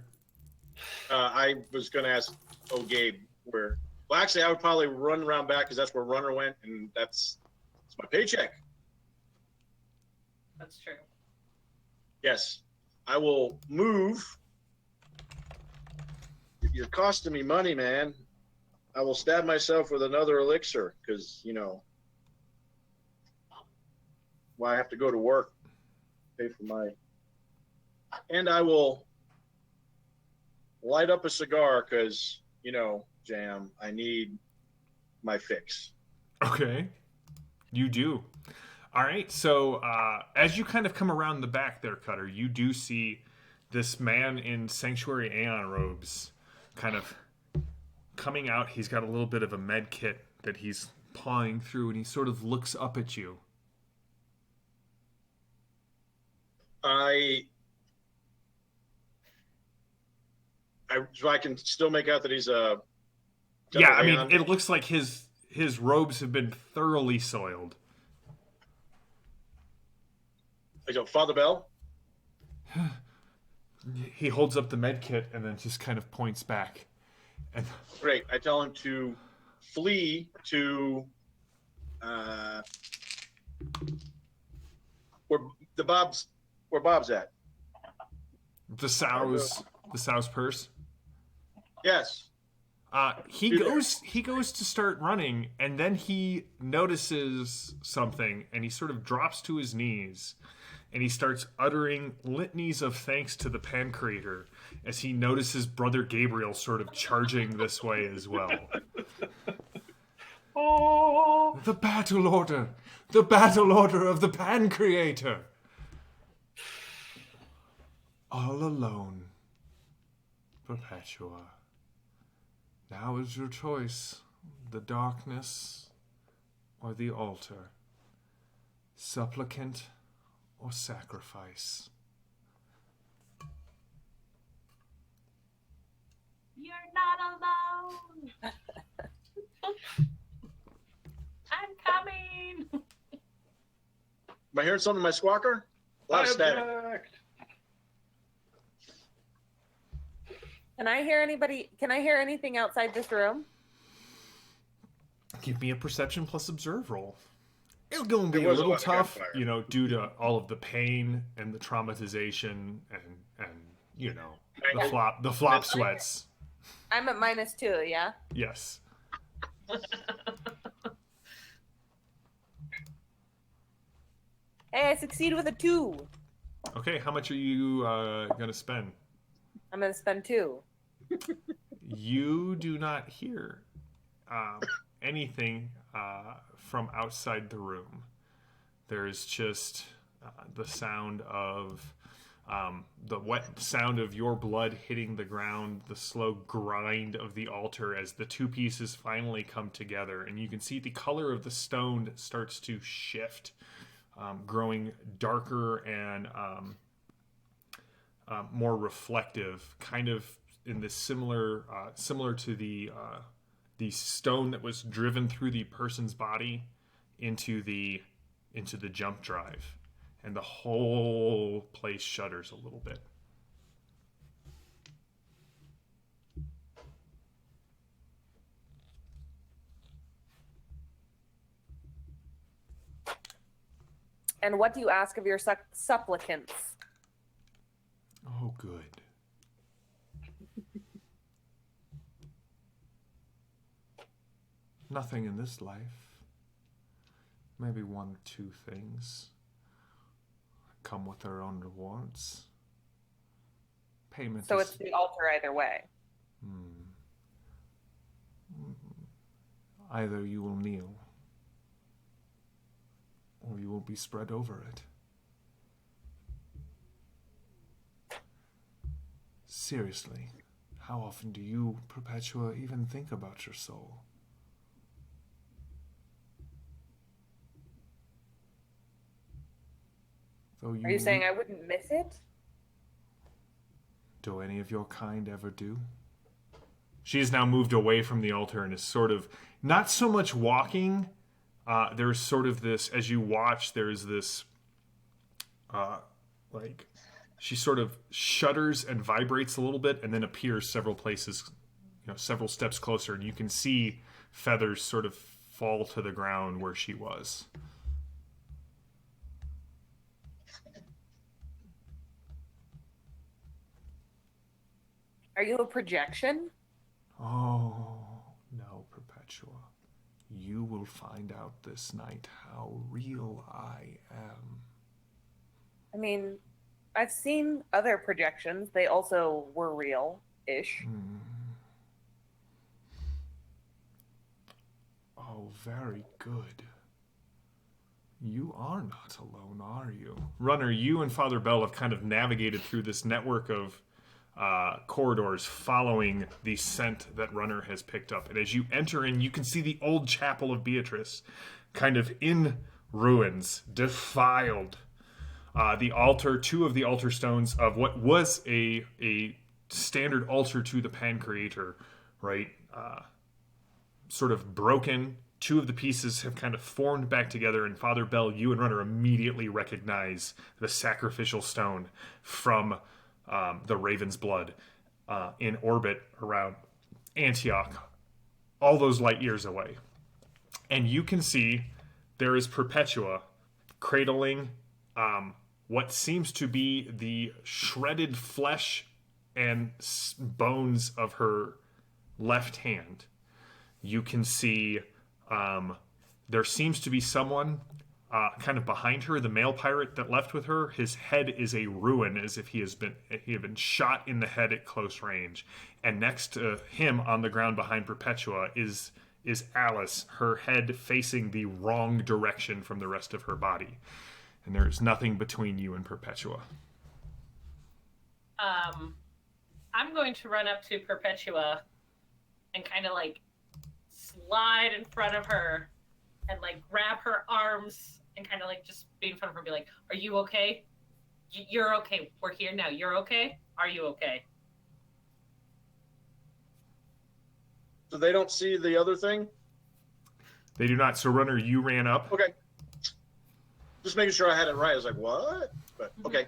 I was going to ask Gabe where... Well, actually, I would probably run around back because that's where Runner went, and it's my paycheck. That's true. Yes. I will move. You're costing me money, man. I will stab myself with another elixir because, I have to go to work, pay for my... And I will light up a cigar because, Jam, I need my fix. Okay. You do. All right. So as you kind of come around the back there, Cutter, you do see this man in Sanctuary Aeon robes kind of coming out. He's got a little bit of a med kit that he's pawing through, and he sort of looks up at you. So I can still make out that he's a... Yeah, I mean, it looks like his robes have been thoroughly soiled. I go, Father Bell? He holds up the med kit and then just kind of points back. And Great. I tell him to flee to where Bob's at. The sow's purse. Yes. He goes to start running, and then he notices something, and he sort of drops to his knees, and he starts uttering litanies of thanks to the Pancreator as he notices Brother Gabriel sort of charging this way as well. Oh, The battle order of the Pancreator. All alone, Perpetua. Now is your choice, the darkness or the altar, supplicant or sacrifice. You're not alone. I'm coming. Am I hearing something in my squawker? A lot I of static. object. Can I hear anybody? Can I hear anything outside this room? Give me a perception plus observe roll. It's going to be There a was a little lot of tough, gunfire. due to all of the pain and the traumatization and the flop sweats. I'm at -2. Yeah. Yes. Hey, I succeed with a 2. Okay, how much are you gonna spend? I'm gonna spend 2. You do not hear anything from outside the room. There's just the sound of the wet sound of your blood hitting the ground, the slow grind of the altar as the two pieces finally come together, and you can see the color of the stone starts to shift, growing darker and more reflective, kind of in this similar to the stone that was driven through the person's body into the jump drive, and the whole place shudders a little bit. And what do you ask of your supplicants? Oh, good. Nothing in this life. Maybe one or two things come with their own rewards. Payment So is... it's the altar either way. Either you will kneel, or you will be spread over it. Seriously, how often do you, Perpetua, even think about your soul? Though Are you saying I wouldn't miss it? Do any of your kind ever do? She has now moved away from the altar and is sort of not so much walking. There's sort of this, as you watch, there's this, she sort of shudders and vibrates a little bit and then appears several places, several steps closer. And you can see feathers sort of fall to the ground where she was. Are you a projection? Oh, no, Perpetua. You will find out this night how real I am. I mean, I've seen other projections. They also were real-ish. Oh, very good. You are not alone, are you? Runner, you and Father Bell have kind of navigated through this network of corridors following the scent that Runner has picked up. And as you enter in, you can see the old chapel of Beatrice kind of in ruins, defiled. The altar, two of the altar stones of what was a standard altar to the Pancreator, right? Sort of broken. Two of the pieces have kind of formed back together, and Father Bell, you and Runner immediately recognize the sacrificial stone from the Raven's Blood in orbit around Antioch all those light years away. And you can see there is Perpetua cradling what seems to be the shredded flesh and bones of her left hand. You can see there seems to be someone kind of behind her, the male pirate that left with her. His head is a ruin, as if he had been shot in the head at close range. And next to him on the ground behind Perpetua is Alice, her head facing the wrong direction from the rest of her body. And there is nothing between you and Perpetua. I'm going to run up to Perpetua and kind of like slide in front of her and like grab her arms and kind of like just be in front of her and be like, "Are you okay? You're okay. We're here now. You're okay? Are you okay?" So they don't see the other thing? They do not. So, Runner, you ran up. Okay. Just making sure I had it right. I was like, what? But okay.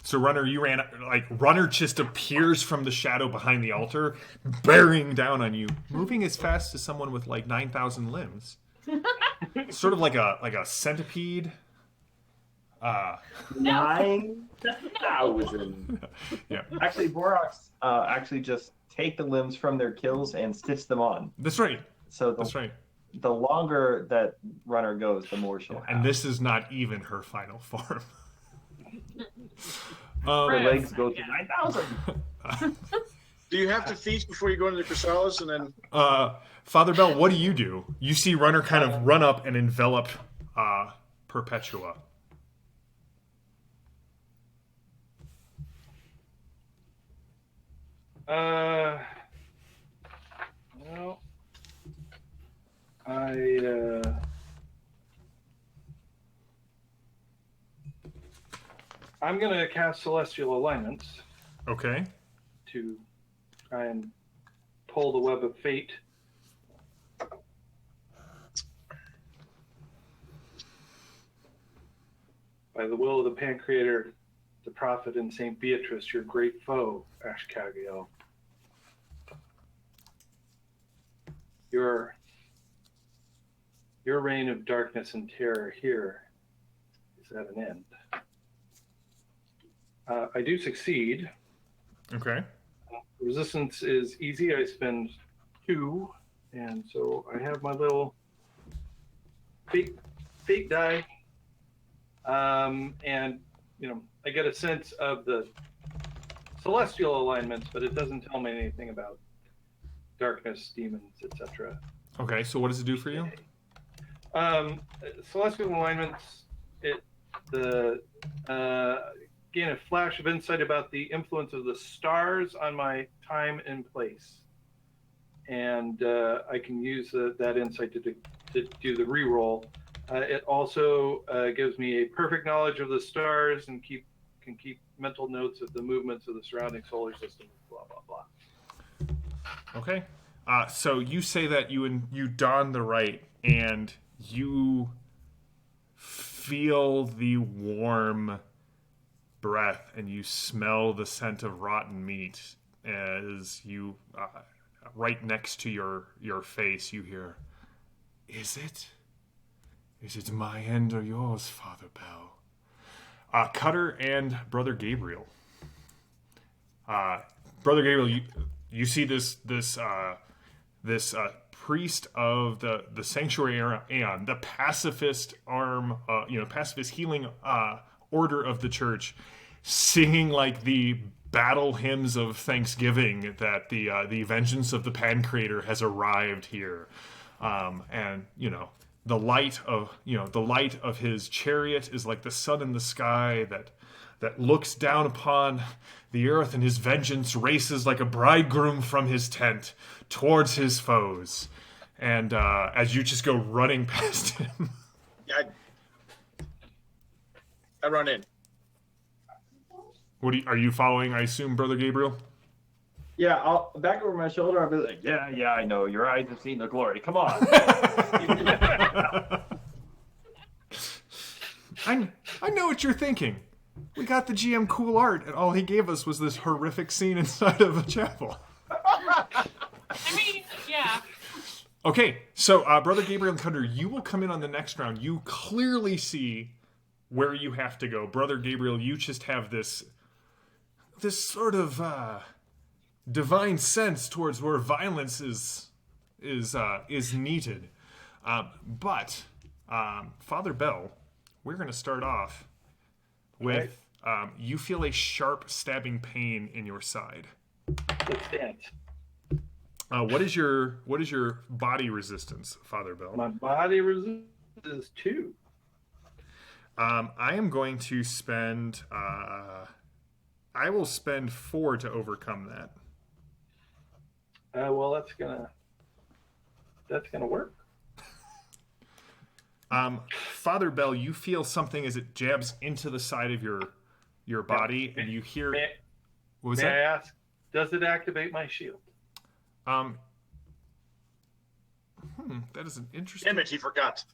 So, Runner, you ran up. Like, Runner just appears from the shadow behind the altar, bearing down on you, moving as fast as someone with like 9,000 limbs. Sort of like a centipede. 9,000. Yeah. Actually, Boroks actually just take the limbs from their kills and stitch them on. That's right. So That's right. The longer that Runner goes, the more she'll have. And this is not even her final form. Her legs go to 9,000. Do you have to feast before you go into the chrysalis and then... Father Bell, what do? You see Runner kind of run up and envelop Perpetua. Well, I'm going to cast Celestial Alignments Okay. to try and pull the web of fate. By the will of the Pancreator, the Prophet, and Saint Beatrice, your great foe, Ashkagael. Your reign of darkness and terror here is at an end. I do succeed. Okay. Resistance is easy. I spend 2, and so I have my little fate die. And I get a sense of the celestial alignments, but it doesn't tell me anything about darkness, demons, etc. Okay, so what does it do for you? Celestial alignments, gain a flash of insight about the influence of the stars on my time and place. And I can use that insight to do the reroll. It also gives me a perfect knowledge of the stars and can keep mental notes of the movements of the surrounding solar system, blah, blah, blah. Okay. So you say that you don the right, and you feel the warm breath, and you smell the scent of rotten meat as you, right next to your face, you hear, "Is it? Is it my end or yours, Father Bell?" Cutter and Brother Gabriel. Brother Gabriel, you see this priest of the sanctuary Aeon, the pacifist pacifist healing order of the church, singing like the battle hymns of thanksgiving that the vengeance of the Pancreator has arrived here, and the light of his chariot is like the sun in the sky that looks down upon the earth, and his vengeance races like a bridegroom from his tent towards his foes. And as you just go running past him, Yeah, I run in. are you following? I assume, Brother Gabriel. Yeah, I'll back over my shoulder. I'll be like, yeah, I know. Your eyes have seen the glory. Come on. I know what you're thinking. We got the GM cool art, and all he gave us was this horrific scene inside of a chapel. I mean, yeah. Okay, so Brother Gabriel and Cunder, you will come in on the next round. You clearly see where you have to go. Brother Gabriel, you just have this sort of divine sense towards where violence is needed. But Father Bell, we're going to start off with you feel a sharp stabbing pain in your side. Let's dance. What is your body resistance, Father Bell? My body resistance is 2. I am going to spend. I will spend 4 to overcome that. Well, that's gonna work. Father Bell, you feel something as it jabs into the side of your body, and you hear. What was May that? I ask? Does it activate my shield? That is an interesting. Damn it, he forgot.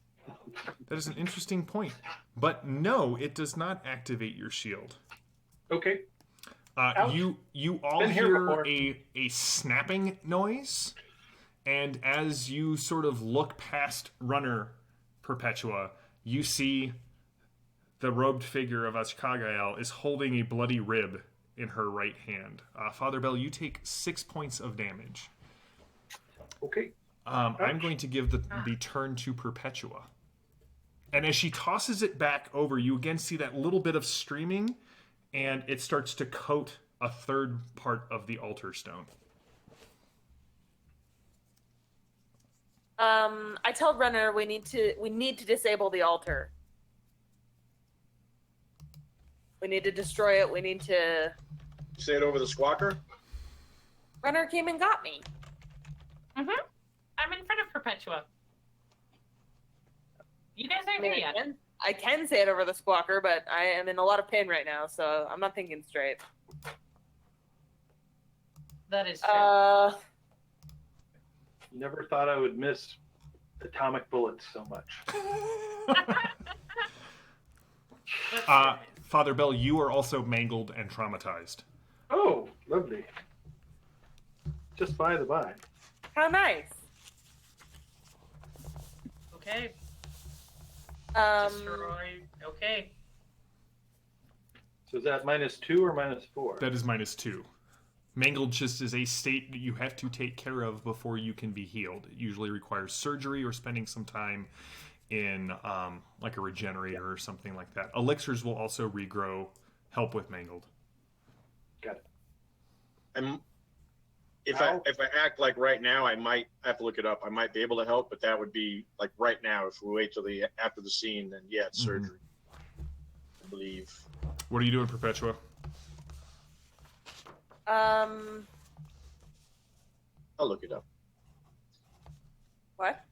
That is an interesting point. But no, it does not activate your shield. Okay. You all Been here hear before. a snapping noise, and as you sort of look past Runner Perpetua, you see the robed figure of Ashkagael is holding a bloody rib in her right hand. Father Bell, you take 6 points of damage. Okay. I'm going to give the turn to Perpetua. And as she tosses it back over, you again see that little bit of streaming, and it starts to coat a third part of the altar stone. I tell Runner we need to disable the altar. We need to destroy it. We need to. Say it over the squawker. Runner came and got me. I'm in front of Perpetua. You guys aren't here yet. I can say it over the squawker, but I am in a lot of pain right now, so I'm not thinking straight. That is true. Never thought I would miss atomic bullets so much. That's true. Father Bell, you are also mangled and traumatized. Oh, lovely. Just by the by. How nice. Okay. Um, Destroy. Okay. So is that -2 or -4? That is -2. Mangled just is a state that you have to take care of before you can be healed. It usually requires surgery or spending some time in like a regenerator or something like that. Elixirs will also regrow, help with mangled. Got it. And if I act like right now, I might have to look it up. I might be able to help, but that would be like right now. If we wait till after the scene, then yeah, it's surgery. I believe. What are you doing, Perpetua? I'll look it up. What?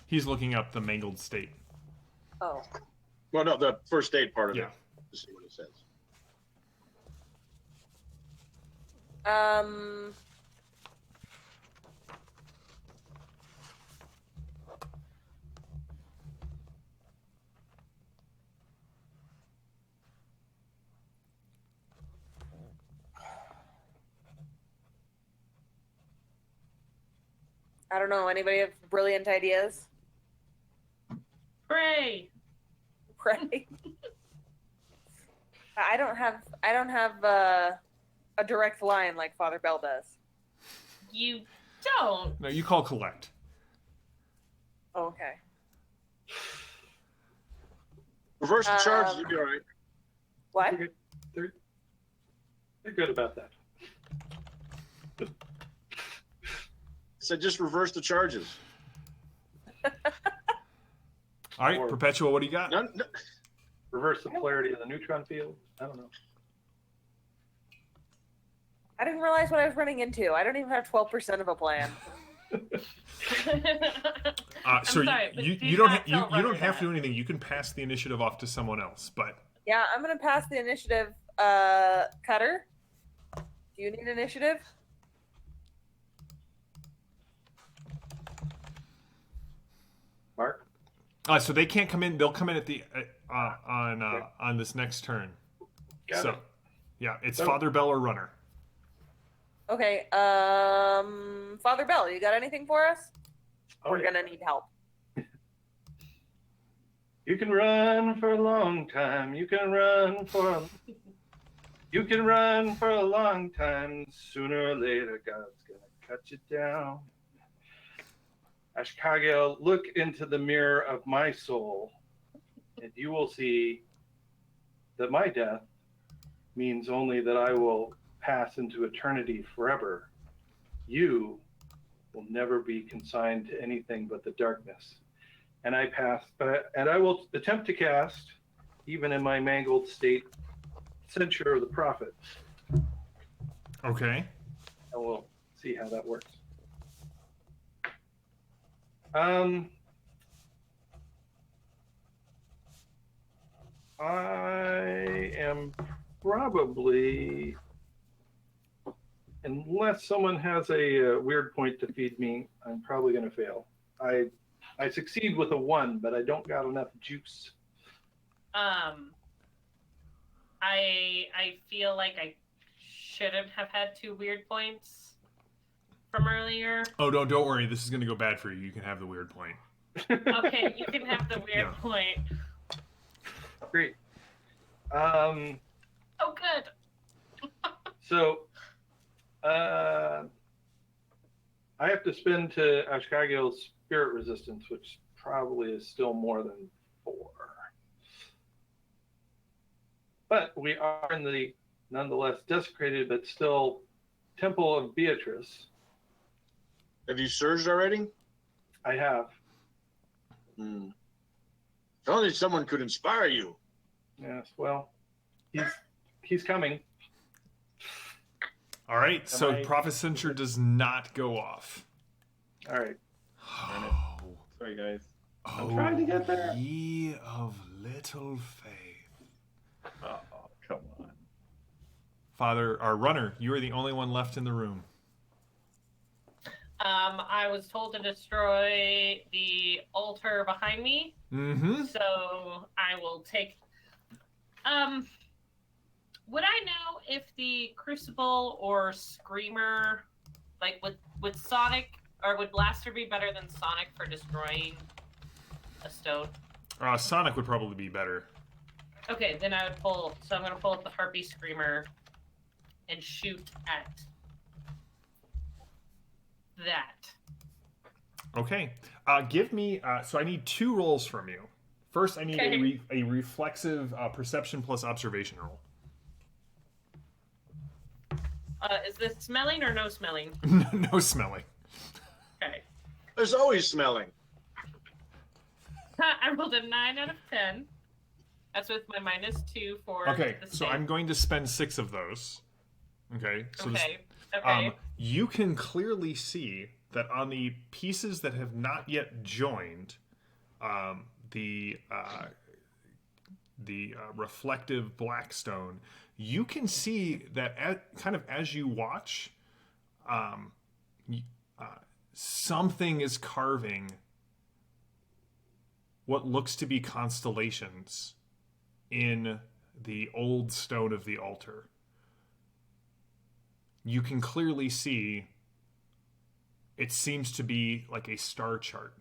He's looking up the mangled state. Oh. Well, no, the first aid part of Yeah. it. To see what it says. I don't know. Anybody have brilliant ideas? Pray. Pray. I don't have a direct line like Father Bell does. You don't. No, you call collect. Oh, okay. Reverse the charges, you'll be all right. What? They're good about that. So just reverse the charges. All right, Or- Perpetua, what do you got? No, Reverse the polarity of the neutron field. I don't know. I didn't realize what I was running into. I don't even have 12% of a plan. So sorry, but you do don't not tell you don't Runner have to that. do anything. You can pass the initiative off to someone else. But Yeah, I'm gonna pass the initiative. Cutter, do you need initiative? Mark? so they can't come in. They'll come in at the on this next turn. Got it. Yeah, it's So- Father Bell or Runner. Okay. Father Bell, you got anything for us? We're gonna need help. You can run for a long time. You can run for a long time. Sooner or later, God's gonna cut you down. Ashkagael, look into the mirror of my soul, and you will see that my death means only that I will pass into eternity forever. You will never be consigned to anything but the darkness. And I will attempt to cast, even in my mangled state, Censure of the Prophet. Okay. And we'll see how that works. I am probably, unless someone has a weird point to feed me, I'm probably going to fail. I succeed with a 1, but I don't got enough juice. I feel like I shouldn't have had 2 weird points from earlier. Oh, don't worry. This is going to go bad for you. You can have the weird point. Okay, you can have the weird point. Great. Oh, good. So, I have to spend to Ashkagael's spirit resistance, which probably is still more than 4. But we are in the nonetheless desecrated but still Temple of Beatrice. Have you surged already? I have. If only someone could inspire you. Yes, well, he's coming. All right, so Prophet Censure does not go off. All right. Oh, Sorry, guys. I'm trying to get there. Ye of little faith. Oh, come on. Father, our runner, you are the only one left in the room. I was told to destroy the altar behind me. Mm-hmm. So I will take. Would I know if the Crucible or Screamer, like would Sonic or would Blaster be better than Sonic for destroying a stone? Sonic would probably be better. Okay, then I would pull. So I'm gonna pull up the Harpy Screamer and shoot at that. Okay. Give me. So I need 2 rolls from you. First, I need a reflexive perception plus observation roll. Is this smelling or no smelling? No smelling. Okay. There's always smelling. I rolled a 9 out of 10. That's with my -2 for. Okay, the so save. I'm going to spend 6 of those. Okay. So Okay. Okay. you can clearly see that on the pieces that have not yet joined, the reflective blackstone, you can see that kind of as you watch, something is carving what looks to be constellations in the old stone of the altar. You can clearly see it seems to be like a star chart,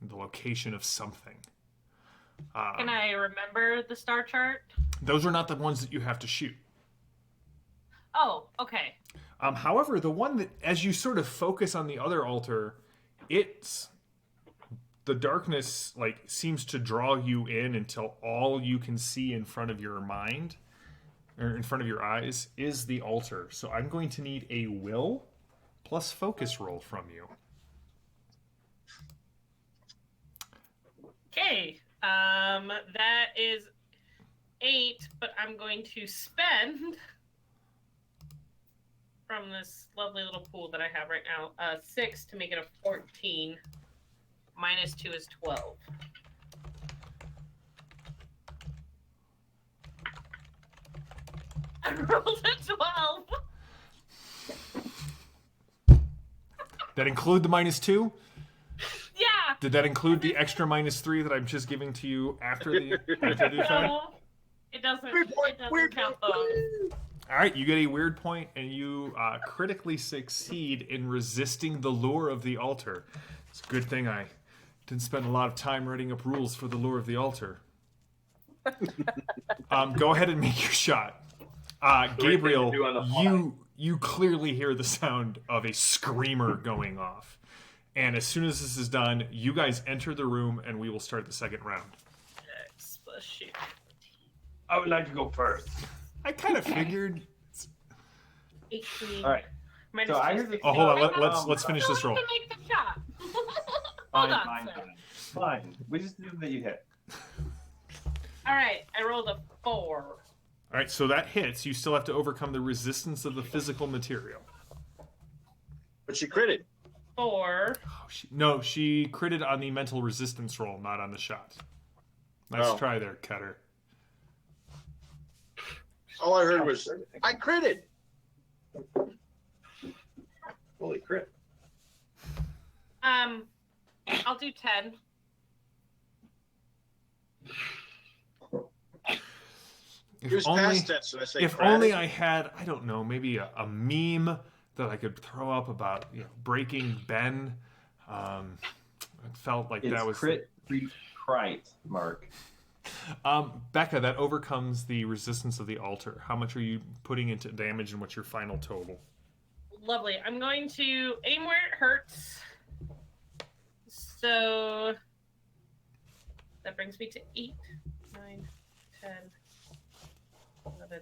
the location of something. Can I remember the star chart? Those are not the ones that you have to shoot. Oh, okay. However, the one that, as you sort of focus on the other altar, the darkness seems to draw you in until all you can see in front of your mind, or in front of your eyes, is the altar. So I'm going to need a will plus focus roll from you. Okay. That is 8, but I'm going to spend from this lovely little pool that I have right now 6 to make it a 14. -2 is 12. I rolled a 12. That include the -2? Yeah. Did that include the extra -3 that I'm just giving to you after the effect? No, it doesn't. It doesn't count those. All right, you get a weird point, and you critically succeed in resisting the lure of the altar. It's a good thing I didn't spend a lot of time writing up rules for the lure of the altar. Go ahead and make your shot. Gabriel, you clearly hear the sound of a screamer going off. And as soon as this is done, you guys enter the room and we will start the second round. I would like to go first. I kind of figured. 18. All right. Minus So I two, heard the- 16. Oh, hold on. Let's finish this roll. I have to make the shot. Fine, Hold on, fine, sir. fine. Fine. We just knew that you hit. All right, I rolled a 4. All right, so that hits. You still have to overcome the resistance of the physical material. But she critted. 4. Oh, she critted on the mental resistance roll, not on the shot. Nice Oh. try there, Cutter. All I heard was, I critted. Holy crit. I'll do 10. It was past tense, and I say If credit. only I had, I don't know, maybe a meme that I could throw up about breaking Ben. It felt like It's that was crit, crite, Mark. Becca, that overcomes the resistance of the altar. How much are you putting into damage, and what's your final total? Lovely. I'm going to aim where it hurts. So that brings me to 8, 9, 10, 11.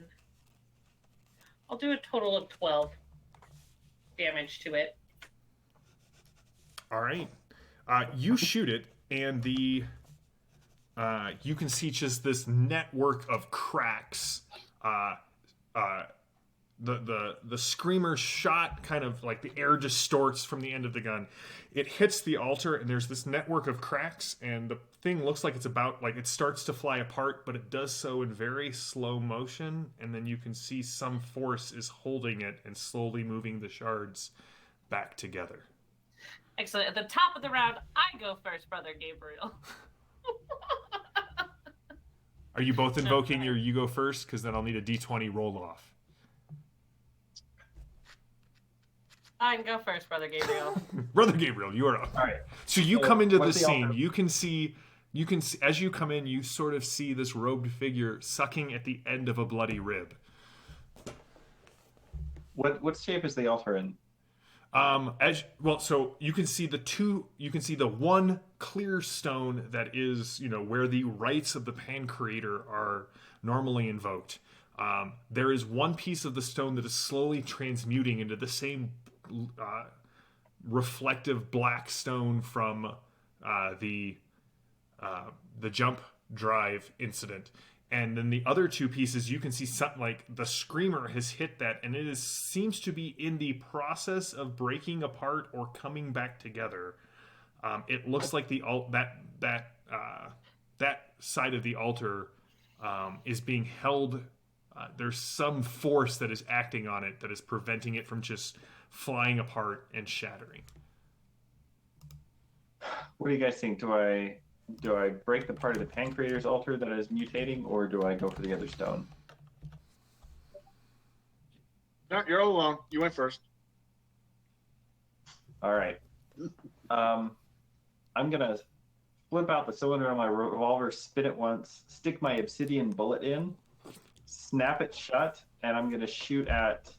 I'll do a total of 12 damage to it. All right. You shoot it, and you can see just this network of cracks. The screamer shot, kind of like the air distorts from the end of the gun. It hits the altar, and there's this network of cracks, and the thing looks like it starts to fly apart, but it does so in very slow motion, and then you can see some force is holding it and slowly moving the shards back together. Excellent. At the top of the round, I go first, Brother Gabriel. Are you both invoking your you go first? Because then I'll need a d20 roll off. I can go first, Brother Gabriel. Brother Gabriel, you are up. All right. So you come into the what's the scene. altar? You can see as you come in, you sort of see this robed figure sucking at the end of a bloody rib. What shape is the altar in? So you can see the one clear stone that is, where the rites of the Pan Creator are normally invoked. There is one piece of the stone that is slowly transmuting into the same reflective black stone from the jump drive incident. And then the other two pieces, you can see something like the screamer has hit that, and it seems to be in the process of breaking apart or coming back together. It looks like that side of the altar is being held. There's some force that is acting on it that is preventing it from just flying apart and shattering. What do you guys think? Do I break the part of the Pan Creator's altar that is mutating, or do I go for the other stone? No, you're all alone. You went first. All right. I'm gonna flip out the cylinder on my revolver, spin it once, stick my obsidian bullet in, snap it shut, and I'm gonna shoot at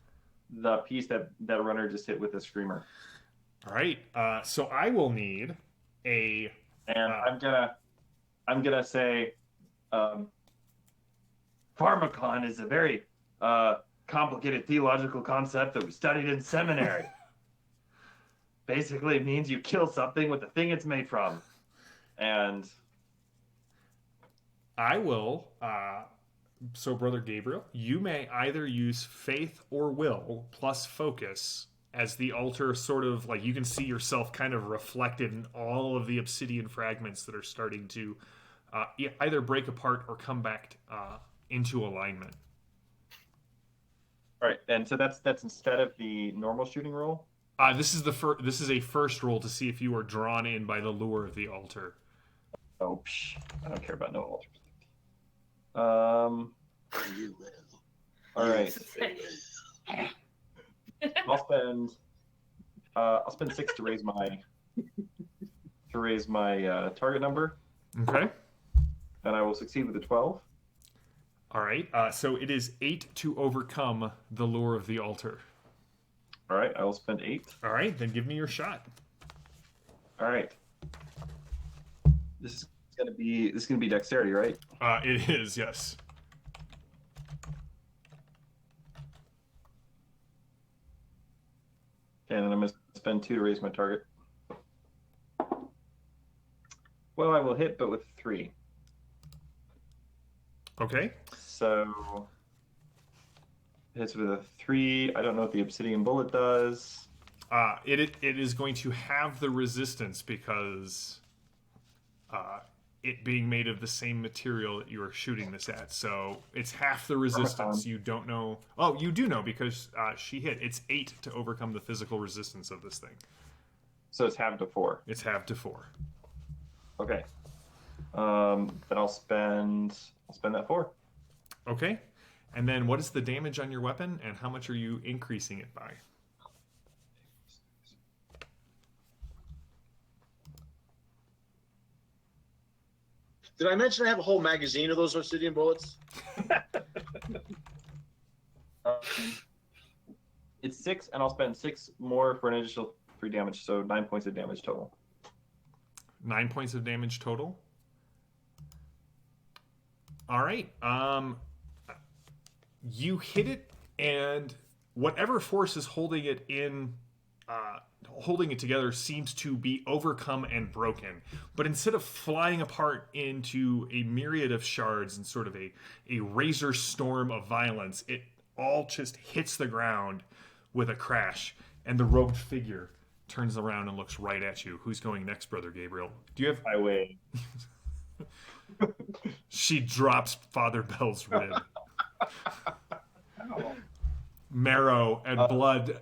the piece that runner just hit with the screamer. All right. So I will need a. And I'm gonna say, pharmacon is a very complicated theological concept that we studied in seminary. Basically, it means you kill something with the thing it's made from, and I will. So, Brother Gabriel, you may either use faith or will plus focus as the altar sort of like you can see yourself kind of reflected in all of the obsidian fragments that are starting to either break apart or come back into alignment. all right. And so that's instead of the normal shooting roll. This is a first roll to see if you are drawn in by the lure of the altar. Oh, I don't care about no altars. You will. All right. I'll spend 6 to raise my to raise my target number, Okay. and I will succeed with a 12. All right. So it is 8 to overcome the lure of the altar. All right, I will spend 8. All right. Then give me your shot. All right. This is gonna be dexterity, right? It is, yes. And then I'm gonna spend 2 to raise my target. Well, I will hit, but with 3. Okay. So hits with a 3. I don't know what the obsidian bullet does. It is going to have the resistance because it being made of the same material that you are shooting this at. So it's half the resistance. You don't know. Oh, you do know because she hit. It's 8 to overcome the physical resistance of this thing. So it's halved to 4. It's half to 4. Okay. Then I'll spend that 4. Okay. And then what is the damage on your weapon and how much are you increasing it by? Did I mention I have a whole magazine of those obsidian bullets? It's 6, and I'll spend 6 more for an additional 3 damage, so 9 points of damage total. 9 points of damage total. All right. You hit it, and whatever force is holding it in, holding it together, seems to be overcome and broken. But instead of flying apart into a myriad of shards and sort of a razor storm of violence, it all just hits the ground with a crash, and the robed figure turns around and looks right at you. Who's going next, Brother Gabriel? Do you have... I win. She drops Father Bell's rib. Marrow and blood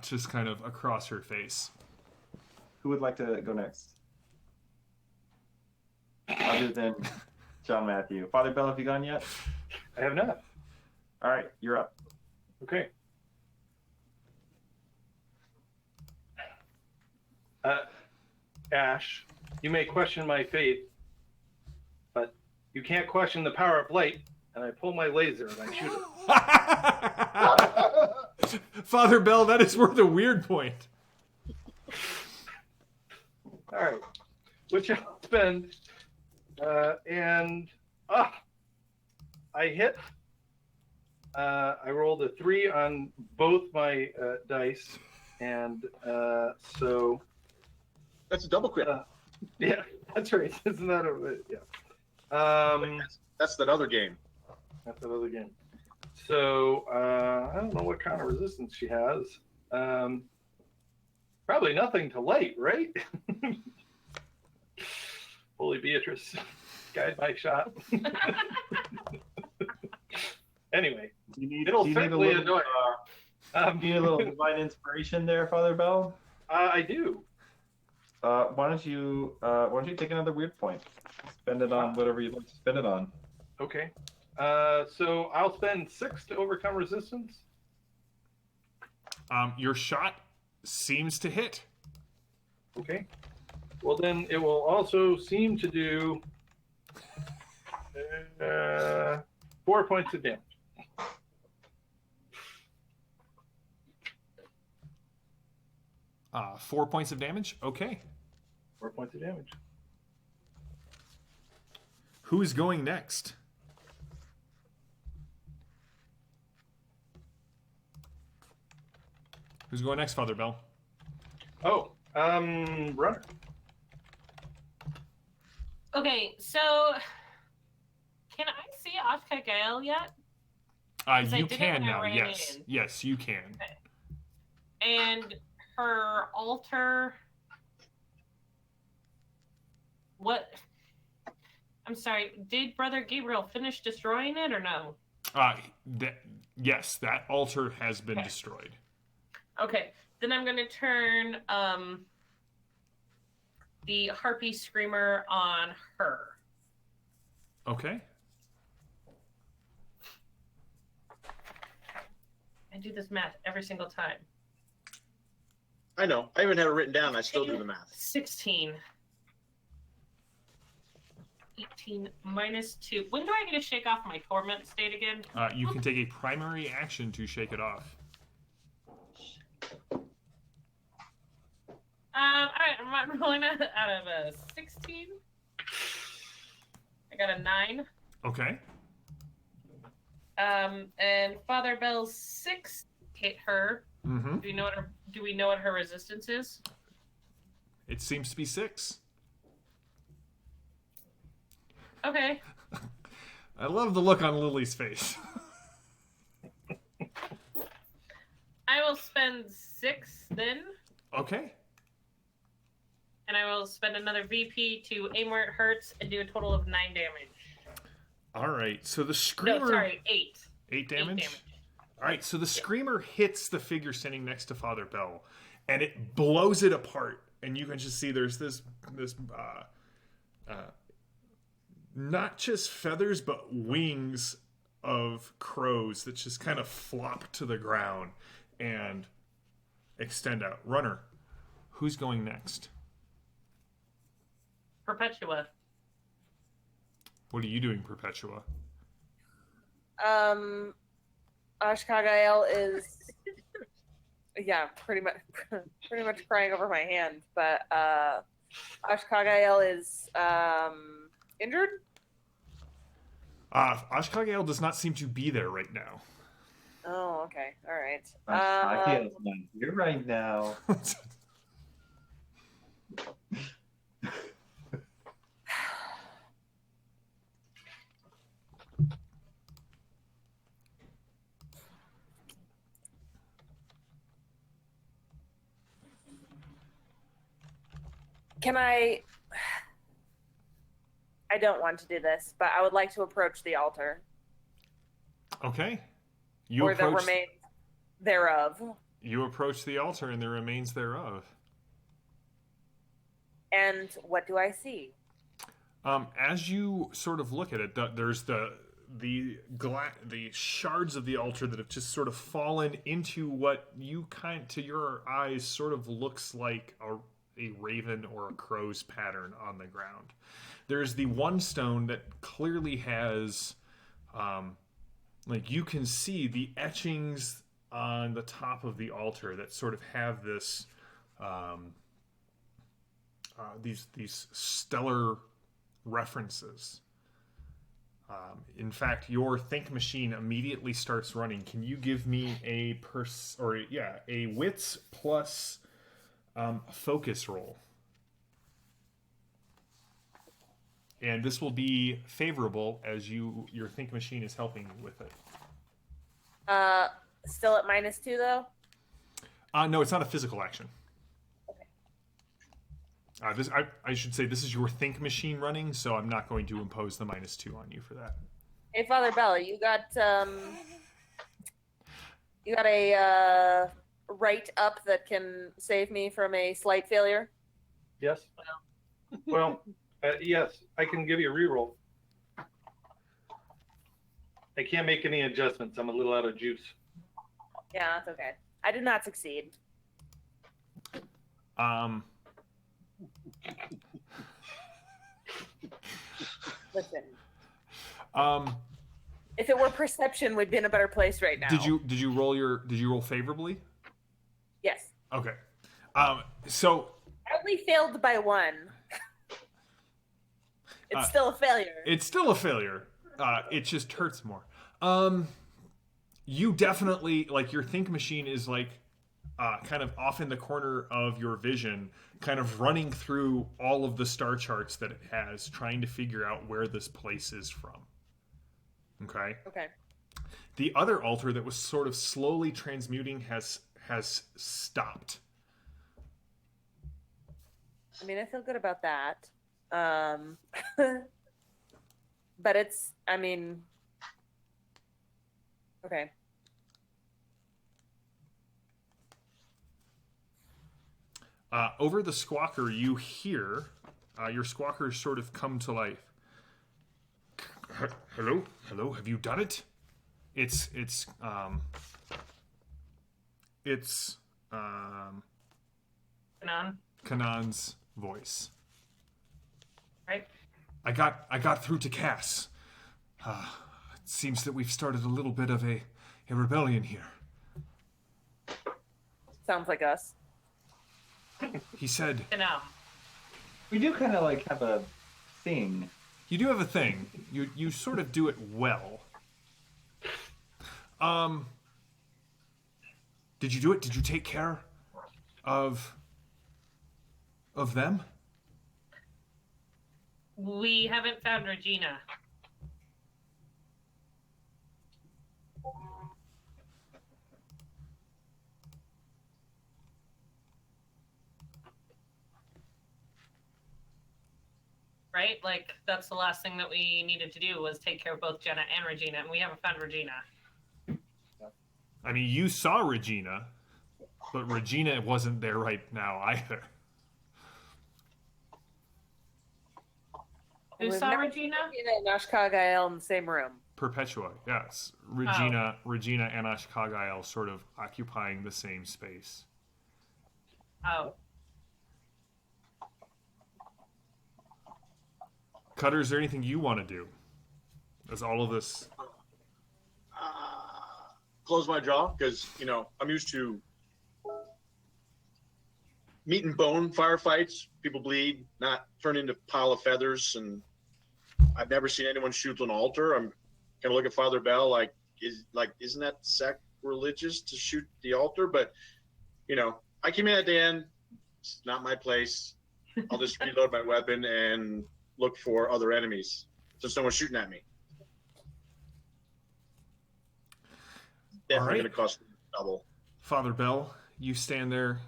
just kind of across her face. Who would like to go next? Other than John Matthew. Father Bell, have you gone yet? I have not. All right, you're up. Okay. Ash, you may question my faith, but you can't question the power of light. And I pull my laser and I shoot it. Father Bell, that is worth a weird point. All right, which I'll spend, I hit. I rolled a 3 on both my dice, and so That's a double crit. yeah, that's right. Isn't that yeah? That's that other game. That's another game. So I don't know what kind of resistance she has. Probably nothing to light, right? Holy Beatrice, guide my shot. Anyway, it'll certainly annoy. Do you need a little divine inspiration there, Father Bell? I do. Why don't you take another weird point? Spend it on whatever you'd like to spend it on. Okay. So I'll spend 6 to overcome resistance. Your shot seems to hit. Okay. Well, then it will also seem to do 4 points of damage. Uh, 4 points of damage? Okay. 4 points of damage. Who's going next? Who's going next, Father Bell? Oh, runner. Okay, so can I see Ashkagael yet? I You did it can when I now, ran yes. in. Yes, you can. And her altar. What? I'm sorry. Did Brother Gabriel finish destroying it or no? Yes, that altar has been destroyed. Okay, then I'm going to turn the Harpy Screamer on her. Okay. I do this math every single time. I know. I even have it written down. I still do the math. 16. 18 minus 2. When do I get to shake off my torment state again? You can take a primary action to shake it off. Alright, I'm rolling out of a 16. I got a 9. Okay. And Father Bell's 6 hit her. Mm-hmm. Do we know what her resistance is? It seems to be 6. Okay. I love the look on Lily's face. I will spend 6 then. Okay. And I will spend another VP to aim where it hurts and do a total of 9 damage. All right. So the screamer. No, sorry, 8. 8 damage? 8 damage. All right. So the screamer hits the figure standing next to Father Bell, and it blows it apart. And you can just see there's this not just feathers, but wings of crows that just kind of flop to the ground and extend out. Runner, who's going next? Perpetua. What are you doing, Perpetua? Ashkagael is, yeah, pretty much crying over my hand. But Ashkagael is injured. Ashkagael does not seem to be there right now. Oh, okay, all right. Ashkagael's not here right now. Can I don't want to do this, but I would like to approach the altar. Okay. Or the remains thereof. You approach the altar and the remains thereof. And what do I see? As you sort of look at it, there's the shards of the altar that have just sort of fallen into what you to your eyes sort of looks like a raven or a crow's pattern on the ground. There's the one stone that clearly has, you can see the etchings on the top of the altar that sort of have this, these stellar references. In fact, your think machine immediately starts running. Can you give me a wits plus focus roll? And this will be favorable as your think machine is helping you with it. Still at -2 though? No, it's not a physical action. Okay. I should say this is your think machine running, so I'm not going to impose the -2 on you for that. Hey, Father Bell, you got a right up that can save me from a slight failure? Yes. Well, yes, I can give you a reroll. I can't make any adjustments. I'm a little out of juice. Yeah, that's okay. I did not succeed. Listen. If it were perception, we'd be in a better place right now. Did you roll favorably? Yes. Okay. So I only failed by 1. It's still a failure. It's still a failure. It just hurts more. You definitely, your think machine is kind of off in the corner of your vision, kind of running through all of the star charts that it has, trying to figure out where this place is from. Okay? Okay. The other altar that was sort of slowly transmuting has stopped. I mean, I feel good about that. But it's, okay. Over the squawker, you hear your squawker sort of come to life. Hello? Hello? Have you done it? Kanan's voice. Right. I got through to Cass. It seems that we've started a little bit of a rebellion here. Sounds like us. He said, Kanan. We do kind of like have a thing. you do have a thing. You sort of do it well. Did you do it? Did you take care of them? We haven't found Regina. Right? Like, that's the last thing that we needed to do was take care of both Jenna and Regina, and we haven't found Regina. I mean, you saw Regina, but Regina wasn't there right now either. Who We've saw never Regina? seen Regina and Ashkagael in the same room. Perpetua, yes. Regina and Ashkagael sort of occupying the same space. Oh. Cutter, is there anything you want to do? As all of this... Close my jaw because I'm used to meat and bone firefights. People bleed, not turn into pile of feathers, and I've never seen anyone shoot an altar. I'm gonna look at Father Bell isn't that sacrilegious to shoot the altar? But I came in at the end. It's not my place. I'll just reload my weapon and look for other enemies. So someone's shooting at me. Definitely going to cost me double. Father Bell, you stand there.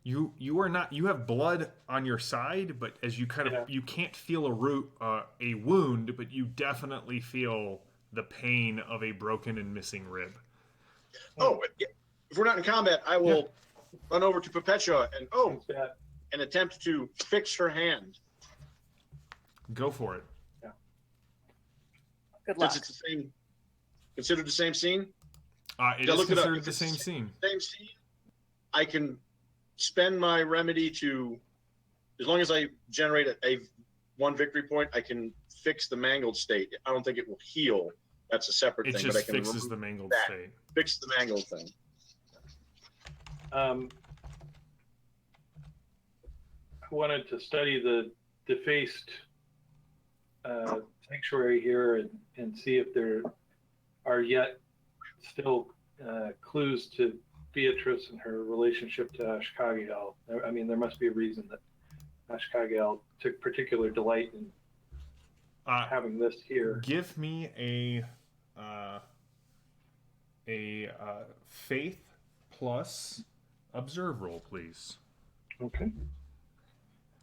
You are not. You have blood on your side, but as you you can't feel a wound, but you definitely feel the pain of a broken and missing rib. Oh, if we're not in combat, I will run over to Perpetua and attempt to fix her hand. Go for it. Yeah. Good luck. Since it's considered the same scene? It is considered the same scene. Same scene. I can spend my remedy to, as long as I generate a one victory point, I can fix the mangled state. I don't think it will heal. That's a separate thing. It just fixes the mangled state. Fix the mangled thing. I wanted to study the defaced sanctuary here and see if there are yet still clues to Beatrice and her relationship to Ashkagael. I mean, there must be a reason that Ashkagael took particular delight in having this here. Give me a faith plus observe roll, please. Okay.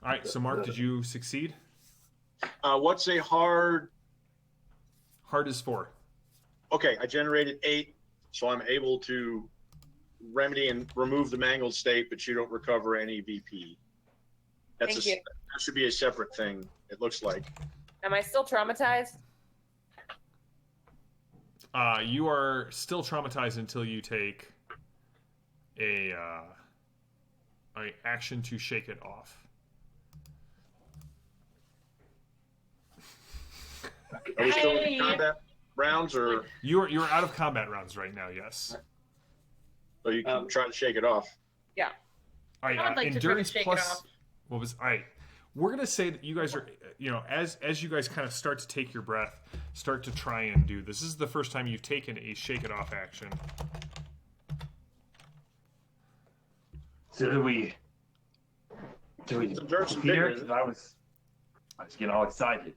All right. So, Mark, did you succeed? What's a hard? Hard is 4. Okay, I generated 8, so I'm able to remedy and remove the mangled state, but you don't recover any VP. That should be a separate thing. It looks like. Am I still traumatized? You are still traumatized until you take a action to shake it off. Are we still in combat rounds, or you're out of combat rounds right now? Yes. So you can try to shake it off. Yeah. All right. I would like to try to shake it off. What was? All right. We're gonna say that you guys are, as you guys kind of start to take your breath, start to try and do this. This is the first time you've taken a shake it off action. So do we here? I was getting all excited.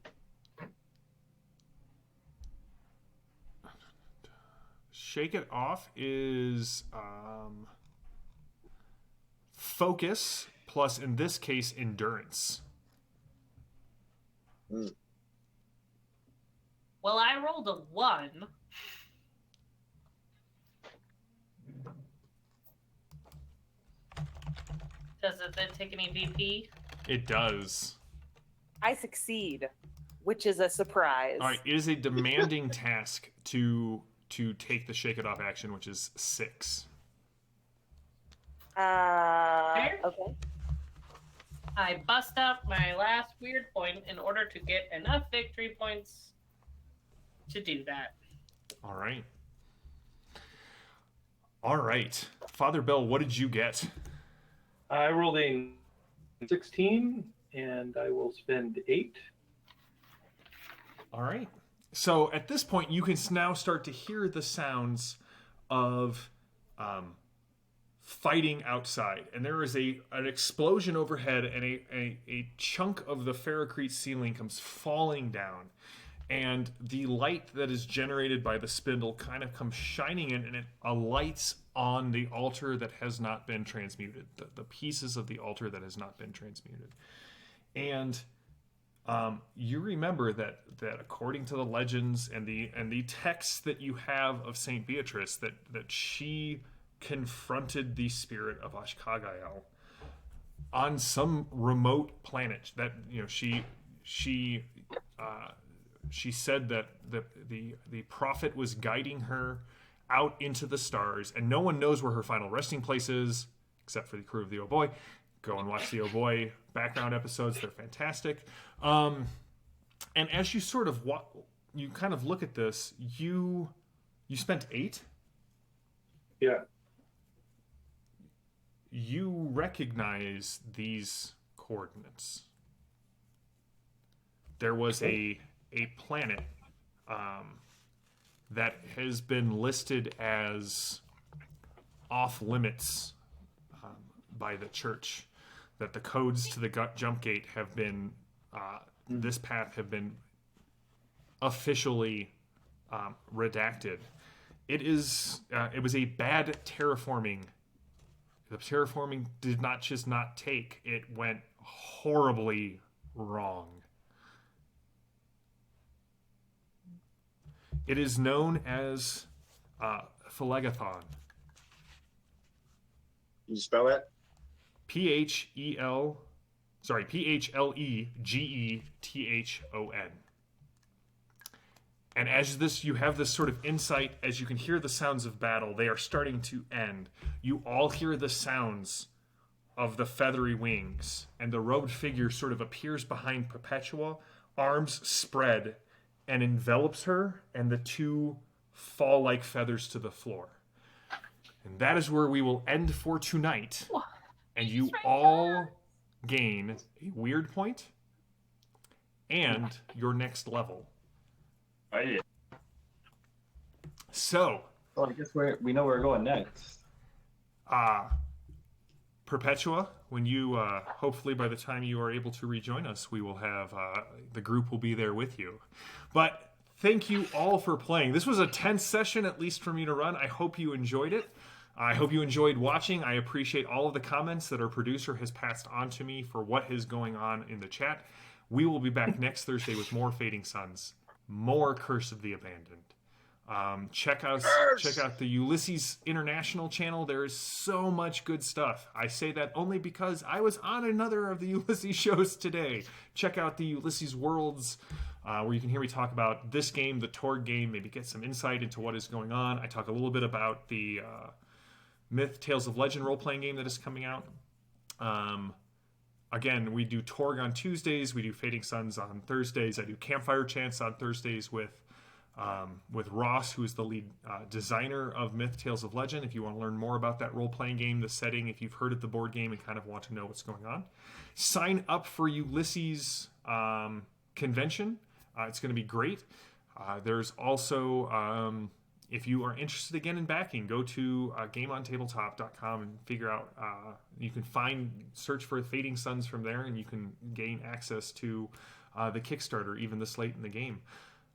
Shake it off is focus plus, in this case, endurance. Well, I rolled a 1. Does it then take any VP? It does. I succeed, which is a surprise. All right, it is a demanding task to take the shake it off action, which is 6. Okay. I bust out my last weird point in order to get enough victory points to do that. All right. All right. Father Bell, what did you get? I rolled a 16, and I will spend 8. All right. So at this point, you can now start to hear the sounds of fighting outside, and there is an explosion overhead, and a chunk of the Ferrocrete ceiling comes falling down, and the light that is generated by the spindle kind of comes shining in, and it alights on the altar that has not been transmuted, the pieces of the altar that has not been transmuted. And you remember that according to the legends and the texts that you have of Saint Beatrice, that she confronted the spirit of Ashkagael on some remote planet. That she said that the prophet was guiding her out into the stars, and no one knows where her final resting place is except for the crew of the Oh Boy. Go and watch the Oh Boy background episodes; they're fantastic. And as you sort of you kind of look at this, you spent 8. Yeah. You recognize these coordinates. There was a planet that has been listed as off limits by the church. That the codes to the jump gate have been this path have been officially redacted. It was a bad terraforming. The terraforming did not just not take; it went horribly wrong. It is known as Phlegethon. Can you spell that? Phlegeton. And as you have this sort of insight, as you can hear the sounds of battle, they are starting to end. You all hear the sounds of the feathery wings, and the robed figure sort of appears behind Perpetua, arms spread, and envelops her, and the two fall like feathers to the floor. And that is where we will end for tonight. And you all gain a weird point and your next level. Oh, yeah. So, Well, I guess we know where we're going next. Perpetua, when you hopefully by the time you are able to rejoin us, we will have the group will be there with you. But thank you all for playing. This was a tense session, at least for me to run. I hope you enjoyed it. I hope you enjoyed watching. I appreciate all of the comments that our producer has passed on to me for what is going on in the chat. We will be back next Thursday with more Fading Suns, more Curse of the Abandoned. Check out the Ulysses International channel. There is so much good stuff. I say that only because I was on another of the Ulysses shows today. Check out the Ulysses Worlds, where you can hear me talk about this game, the Torg game, maybe get some insight into what is going on. I talk a little bit about the Myth Tales of Legend role-playing game that is coming out. Again, we do Torg on Tuesdays. We do Fading Suns on Thursdays. I do Campfire Chants on Thursdays with Ross, who is the lead designer of Myth Tales of Legend. If you want to learn more about that role-playing game, the setting, if you've heard of the board game and kind of want to know what's going on, sign up for Ulysses convention. It's going to be great. There's also... if you are interested again in backing, go to GameOnTabletop.com and figure out, you can search for Fading Suns from there, and you can gain access to the Kickstarter even this late in the game.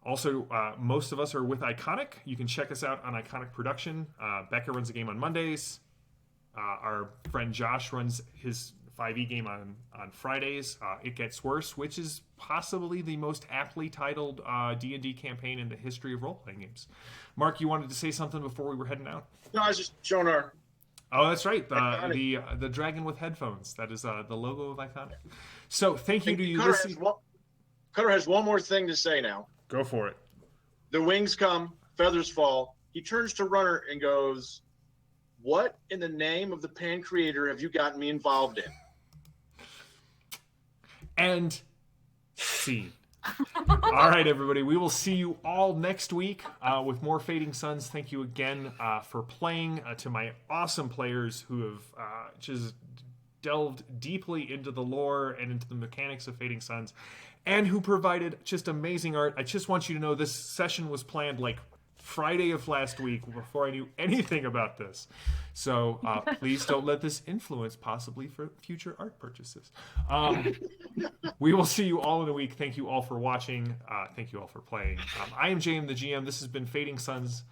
Also, most of us are with Iconic. You can check us out on Iconic Production. Becca runs a game on Mondays. Our friend Josh runs his 5e game on Fridays. It Gets Worse, which is possibly the most aptly titled D&D campaign in the history of role-playing games. Mark, you wanted to say something before we were heading out? No, I was just showing our... Oh, that's right. The dragon with headphones. That is the logo of Iconic. So thank you to Ulysses. Cutter has one more thing to say now. Go for it. The wings come, feathers fall. He turns to Runner and goes, what in the name of the pan creator have you gotten me involved in? And scene. All right, everybody. We will see you all next week with more Fading Suns. Thank you again for playing. To my awesome players who have just delved deeply into the lore and into the mechanics of Fading Suns, and who provided just amazing art. I just want you to know this session was planned like Friday of last week before I knew anything about this. So please don't let this influence possibly for future art purchases. We will see you all in a week. Thank you all for watching. Thank you all for playing. I am JM the GM. This has been Fading Suns,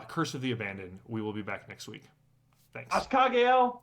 Curse of the Abandoned. We will be back next week. Thanks. Ashkagael!